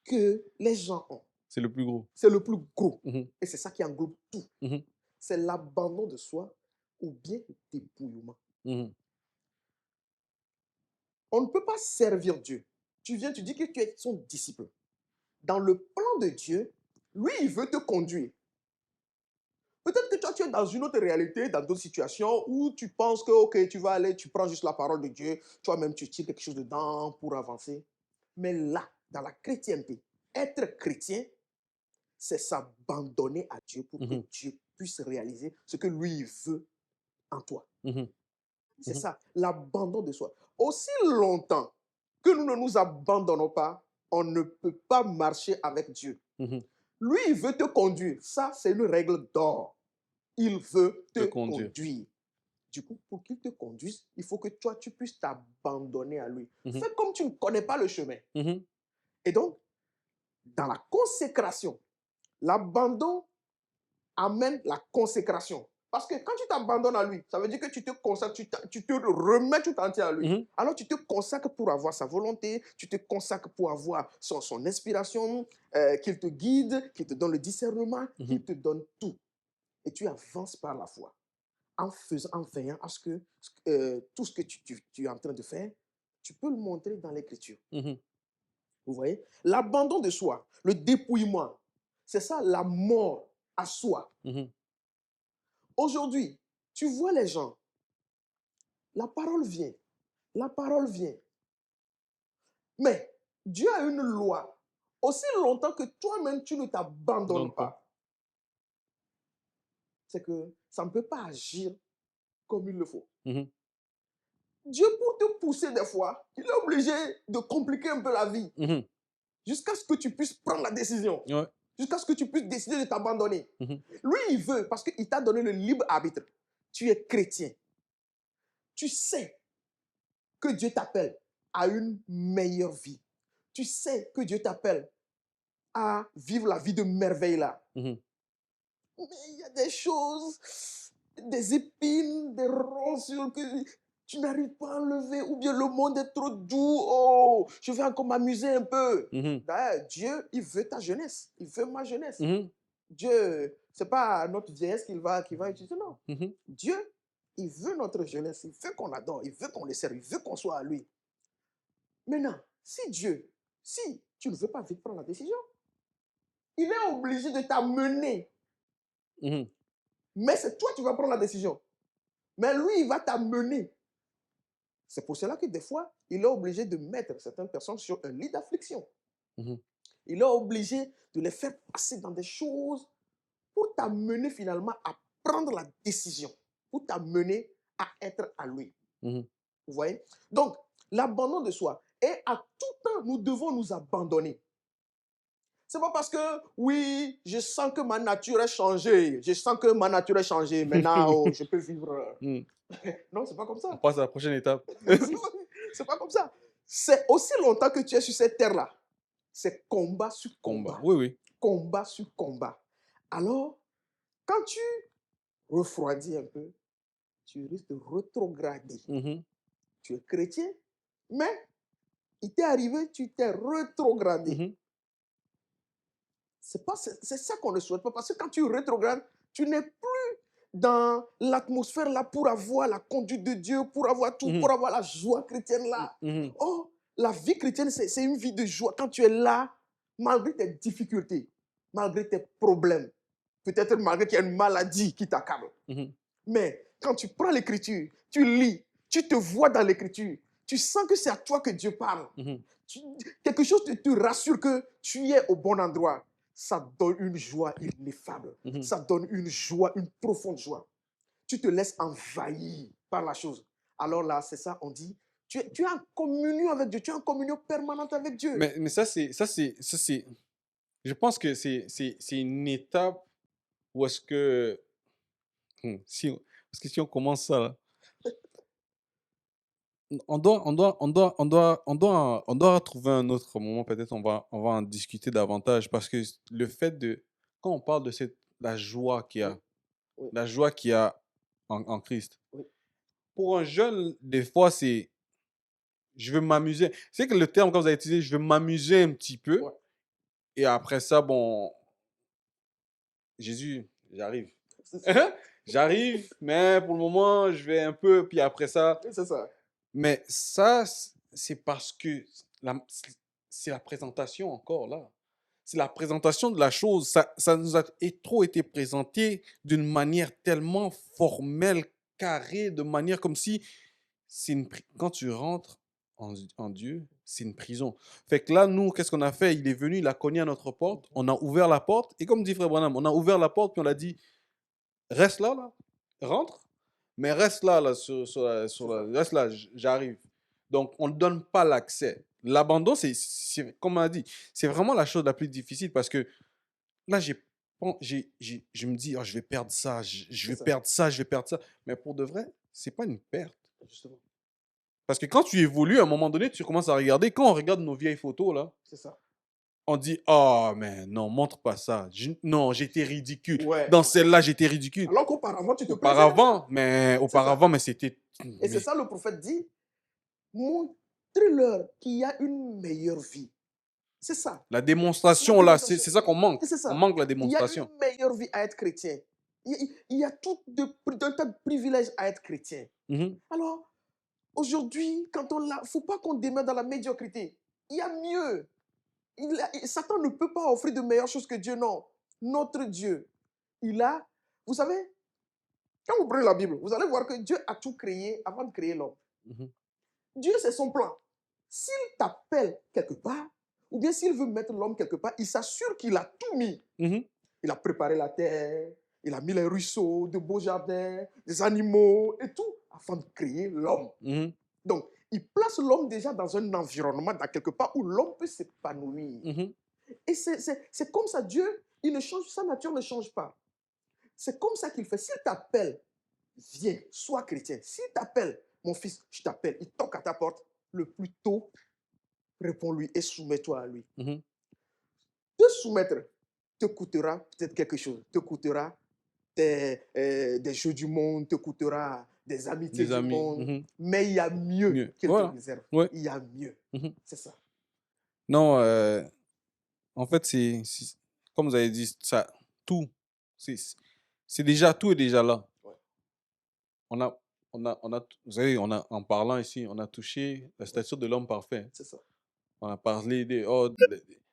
que les gens ont. C'est le plus gros. C'est le plus gros. Mhm, Et c'est ça qui englobe tout. mhm, C'est l'abandon de soi ou bien le dépouillement. mhm, On ne peut pas servir Dieu. Tu viens, tu dis que tu es son disciple. Dans le plan de Dieu, lui, il veut te conduire. Peut-être que toi, tu es dans une autre réalité, dans d'autres situations où tu penses que, ok, tu vas aller, tu prends juste la parole de Dieu, toi-même, tu tires quelque chose dedans pour avancer. Mais là, dans la chrétienté, être chrétien, c'est s'abandonner à Dieu pour que mhm, Dieu puisse réaliser ce que lui veut en toi. mhm, C'est mhm, ça, l'abandon de soi. Aussi longtemps que nous ne nous abandonnons pas, on ne peut pas marcher avec Dieu. mhm. Lui, il veut te conduire. Ça, c'est une règle d'or. Il veut De te conduire. conduire. Du coup, pour qu'il te conduise, il faut que toi, tu puisses t'abandonner à lui. Mhm, Fais comme tu ne connais pas le chemin. mhm, Et donc, dans la consécration, l'abandon amène la consécration. Parce que quand tu t'abandonnes à lui, ça veut dire que tu te consacres, tu te remets tout entier à lui. mhm, Alors tu te consacres pour avoir sa volonté, tu te consacres pour avoir son inspiration, qu'il te guide, qu'il te donne le discernement, mhm, qu'il te donne tout. Et tu avances par la foi, en veillant à ce que tout ce que tu es en train de faire, tu peux le montrer dans l'écriture. mhm, Vous voyez? L'abandon de soi, le dépouillement, c'est ça la mort à soi. mhm, Aujourd'hui, tu vois les gens, la parole vient, la parole vient. Mais Dieu a une loi. Aussi longtemps que toi-même, tu ne t'abandonnes Donne pas. pas, c'est que ça ne peut pas agir comme il le faut. Mhm, Dieu, pour te pousser des fois, il est obligé de compliquer un peu la vie mhm. jusqu'à ce que tu puisses prendre la décision, Ouais. jusqu'à ce que tu puisses décider de t'abandonner. Mhm, Lui, il veut parce qu'il t'a donné le libre arbitre. Tu es chrétien. Tu sais que Dieu t'appelle à une meilleure vie. Tu sais que Dieu t'appelle à vivre la vie de merveille là. Mhm. Mais il y a des choses, des épines, des ronces que tu n'arrives pas à enlever, ou bien le monde est trop doux. Oh, je vais encore m'amuser un peu. Mhm. D'ailleurs, Dieu, il veut ta jeunesse. Il veut ma jeunesse. Mhm. Dieu, c'est pas notre vieillesse qu'il va utiliser, non. Mhm. Dieu, il veut notre jeunesse. Il veut qu'on l'adore. Il veut qu'on le serve. Il veut qu'on soit à lui. Maintenant, si tu ne veux pas vite prendre la décision, il est obligé de t'amener. Mhm. Mais c'est toi qui vas prendre la décision. Mais lui, il va t'amener. C'est pour cela que des fois, il est obligé de mettre certaines personnes sur un lit d'affliction. Mhm. Il est obligé de les faire passer dans des choses pour t'amener finalement à prendre la décision, pour t'amener à être à lui. Mhm. Vous voyez? Donc, l'abandon de soi. Et à tout temps, nous devons nous abandonner. C'est pas parce que, oui, je sens que ma nature est changée. Je sens que ma nature est changée. Maintenant, oh, je peux vivre. Mhm. Non, c'est pas comme On ça. passe à la prochaine étape. C'est pas comme ça. C'est aussi longtemps que tu es sur cette terre-là. C'est combat sur Combat. combat. Oui, oui. Combat sur combat. Alors, quand tu refroidis un peu, tu risques de rétrograder. Mhm. Tu es chrétien, mais il t'est arrivé, tu t'es rétrogradé. Mhm. C'est ça qu'on ne souhaite pas. Parce que quand tu rétrogrades, tu n'es plus dans l'atmosphère là pour avoir la conduite de Dieu, pour avoir tout, pour Mhm. avoir la joie chrétienne là. Mhm. Oh, la vie chrétienne, c'est une vie de joie. Quand tu es là, malgré tes difficultés, malgré tes problèmes, peut-être malgré qu'il y a une maladie qui t'accable. Mhm. Mais quand tu prends l'écriture, tu lis, tu te vois dans l'écriture, tu sens que c'est à toi que Dieu parle. Mhm. Quelque chose te rassure que tu es au bon endroit. Ça donne une joie ineffable. Mhm. Ça donne une joie, une profonde joie. Tu te laisses envahir par la chose. Alors là, c'est ça, on dit, tu es en communion avec Dieu, tu es en communion permanente avec Dieu. Mais je pense que c'est une étape où est-ce que, parce que si on commence ça, là, on doit trouver un autre moment, peut-être on va en discuter davantage, parce que le fait de, quand on parle de la joie qu'il y Oui, a, oui, la joie qu'il y a en Christ, oui. pour un jeune, des fois, c'est, je veux m'amuser. C'est que le terme que vous avez utilisé, je veux m'amuser un petit peu, Ouais. et après ça, bon, Jésus, j'arrive. C'est ça. J'arrive, mais pour le moment, je vais un peu, puis après ça. Oui, c'est ça. Mais ça, c'est parce que la- c'est la présentation encore là. C'est la présentation de la chose. Ça nous a trop été présenté d'une manière tellement formelle, carrée, de manière comme si quand tu rentres en Dieu, c'est une prison. Fait que là, nous, qu'est-ce qu'on a fait? Il est venu, il a cogné à notre porte, on a ouvert la porte, et comme dit Frère Branham, on a ouvert la porte, puis on a dit, reste là, là, rentre, mais reste là, là, C'est ça. reste là, j'arrive. Donc, on ne donne pas l'accès. L'abandon, comme on a dit, c'est vraiment la chose la plus difficile parce que là, je me dis, oh, je vais perdre ça, je C'est vais ça. perdre ça, je vais perdre ça. Mais pour de vrai, c'est pas une perte. Justement. Parce que quand tu évolues, à un moment donné, tu commences à regarder. Quand on regarde nos vieilles photos, là, C'est ça. on dit, oh, mais non, montre pas ça. Non, j'étais ridicule. Ouais, Dans ouais. celle-là, j'étais ridicule. Alors qu'auparavant, tu te plaisais dans ça. C'est ça. Auparavant, mais c'était. Et c'est Mais ça le prophète dit. Montre-leur qu'il y a une meilleure vie. C'est ça. la La démonstration, là, démonstration. c'est ça qu'on manque. Et c'est On ça. manque la Il y a démonstration. une meilleure vie à être chrétien. Il y a un tas de privilèges à être chrétien. Mhm. Alors, aujourd'hui, quand on l'a, il ne faut pas qu'on demeure dans la médiocrité. Il y a mieux. Satan ne peut pas offrir de meilleures choses que Dieu, non. Notre Dieu, il a, vous savez, quand vous prenez la Bible, vous allez voir que Dieu a tout créé avant de créer l'homme. Mhm. Dieu, c'est son plan. S'il t'appelle quelque part, ou bien s'il veut mettre l'homme quelque part, il s'assure qu'il a tout mis. Mhm. Il a préparé la terre, il a mis les ruisseaux, de beaux jardins, des animaux et tout, afin de créer l'homme. Mhm. Donc, il place l'homme déjà dans un environnement, dans quelque part où l'homme peut s'épanouir. Mhm. Et c'est comme ça, Dieu, il ne change, sa nature ne change pas. C'est comme ça qu'il fait. S'il t'appelle, viens, sois chrétien. S'il t'appelle, mon fils, je t'appelle, il toque à ta porte, le plus tôt, réponds-lui et soumets-toi à lui. Mhm. Te soumettre te coûtera peut-être quelque chose, te coûtera des jeux du monde, te coûtera des amitiés Des du amis. monde, Mhm. mais il y a mieux Mieux. qu'il Voilà. te réserve. Ouais. Il y a mieux. Mhm. C'est ça. Non, en fait, comme vous avez dit, ça, tout, c'est, tout est déjà là. Ouais. On a, vous savez, en parlant ici, on a touché la stature de l'homme parfait. C'est ça. On a parlé de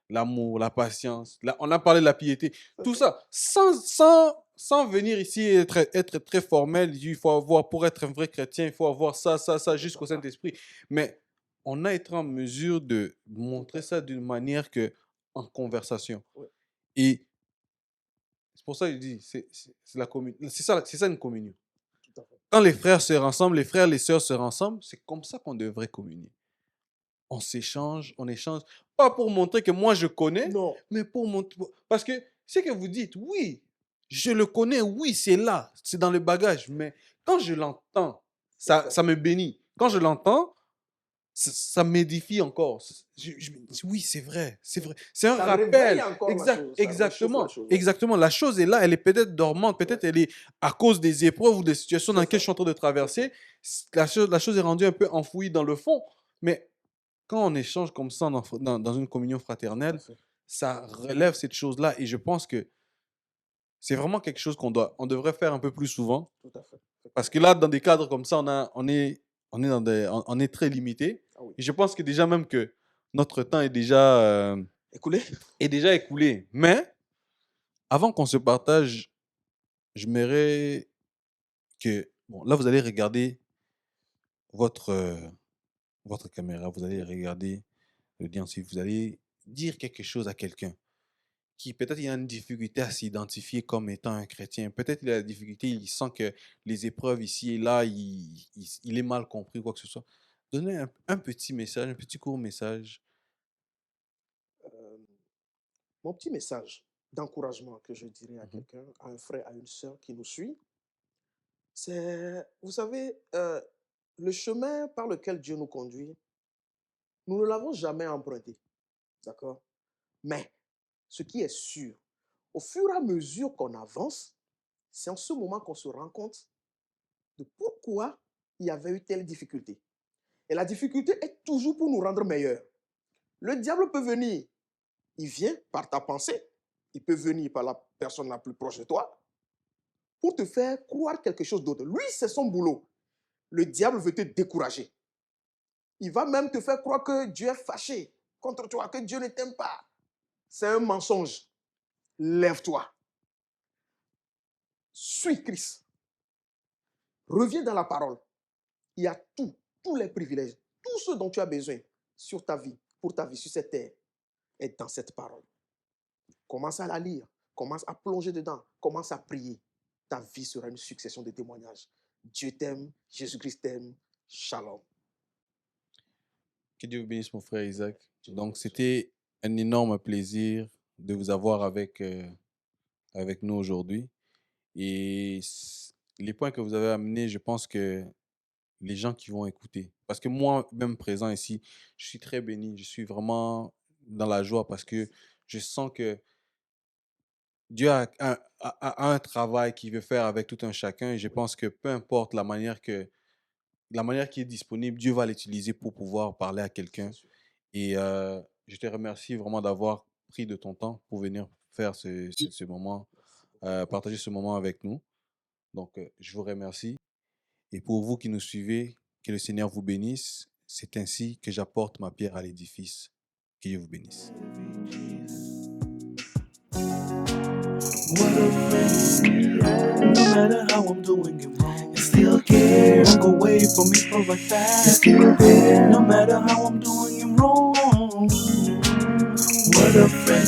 l'amour, la patience. On a parlé de la piété. Tout ça, sans venir ici être très formel. Il faut avoir, pour être un vrai chrétien, il faut avoir ça, jusqu'au Saint-Esprit. Mais on a été en mesure de montrer ça d'une manière en conversation. Ouais. Et c'est pour ça que je dis, c'est la communion. C'est ça une communion. Tout à fait. Quand les frères se rassemblent, les frères, les sœurs se rassemblent, c'est comme ça qu'on devrait communier. On s'échange, on échange. Pas pour montrer que moi je connais, Non. mais pour montrer. Parce que c'est que vous dites, oui, je le connais, oui, c'est là, c'est dans le bagage. Mais quand je l'entends, ça me bénit. Quand je l'entends, ça m'édifie encore. Oui, c'est vrai, c'est vrai. C'est un Ça réveille rappel. encore la chose, ça réchauffe Exactement. la chose. Exactement. La chose est là, elle est peut-être dormante, peut-être elle est à cause des épreuves ou des situations dans lesquelles je suis en train de traverser. La chose est rendue un peu enfouie dans le fond. Mais quand on échange comme ça dans une communion fraternelle, ça relève cette chose-là. Et je pense que c'est vraiment quelque chose on devrait faire un peu plus souvent. Tout à fait. Parce que là, dans des cadres comme ça, on est très limité. Ah oui. Et je pense que déjà même que notre temps est déjà écoulé. Mais avant qu'on se partage, je m'aimerais que... Bon, là, vous allez regarder votre caméra, vous allez regarder le lien, si vous allez dire quelque chose à quelqu'un qui peut-être il a une difficulté à s'identifier comme étant un chrétien. Peut-être il a la difficulté, il sent que les épreuves ici et là, il est mal compris ou quoi que ce soit. Donnez un petit message, un petit court message. Mon petit message d'encouragement que je dirais à Mhm. quelqu'un, à un frère, à une sœur qui nous suit, c'est, vous savez, le chemin par lequel Dieu nous conduit, nous ne l'avons jamais emprunté. D'accord? Mais ce qui est sûr, au fur et à mesure qu'on avance, c'est en ce moment qu'on se rend compte de pourquoi il y avait eu telle difficulté. Et la difficulté est toujours pour nous rendre meilleurs. Le diable peut venir, il vient par ta pensée, il peut venir par la personne la plus proche de toi pour te faire croire quelque chose d'autre. Lui, c'est son boulot. Le diable veut te décourager. Il va même te faire croire que Dieu est fâché contre toi, que Dieu ne t'aime pas. C'est un mensonge. Lève-toi. Suis Christ. Reviens dans la parole. Il y a tous les privilèges, tout ce dont tu as besoin sur ta vie, pour ta vie sur cette terre, est dans cette parole. Commence à la lire, commence à plonger dedans, commence à prier. Ta vie sera une succession de témoignages. Dieu t'aime, Jésus-Christ t'aime. Shalom. Que Dieu vous bénisse, mon frère Isaac. Donc, c'était un énorme plaisir de vous avoir avec nous aujourd'hui. Et les points que vous avez amenés, je pense que les gens qui vont écouter, parce que moi, même présent ici, je suis très béni, je suis vraiment dans la joie parce que je sens que Dieu a un travail qu'il veut faire avec tout un chacun et je pense que peu importe la manière qui est disponible, Dieu va l'utiliser pour pouvoir parler à quelqu'un. Et je te remercie vraiment d'avoir pris de ton temps pour venir faire ce moment, partager ce moment avec nous. Donc, je vous remercie. Et pour vous qui nous suivez, que le Seigneur vous bénisse. C'est ainsi que j'apporte ma pierre à l'édifice. Que Dieu vous bénisse. What a friend. No matter how I'm doing it wrong, you still care. Walk away from me for a fact. You're still there. No matter how I'm doing it wrong. What a friend.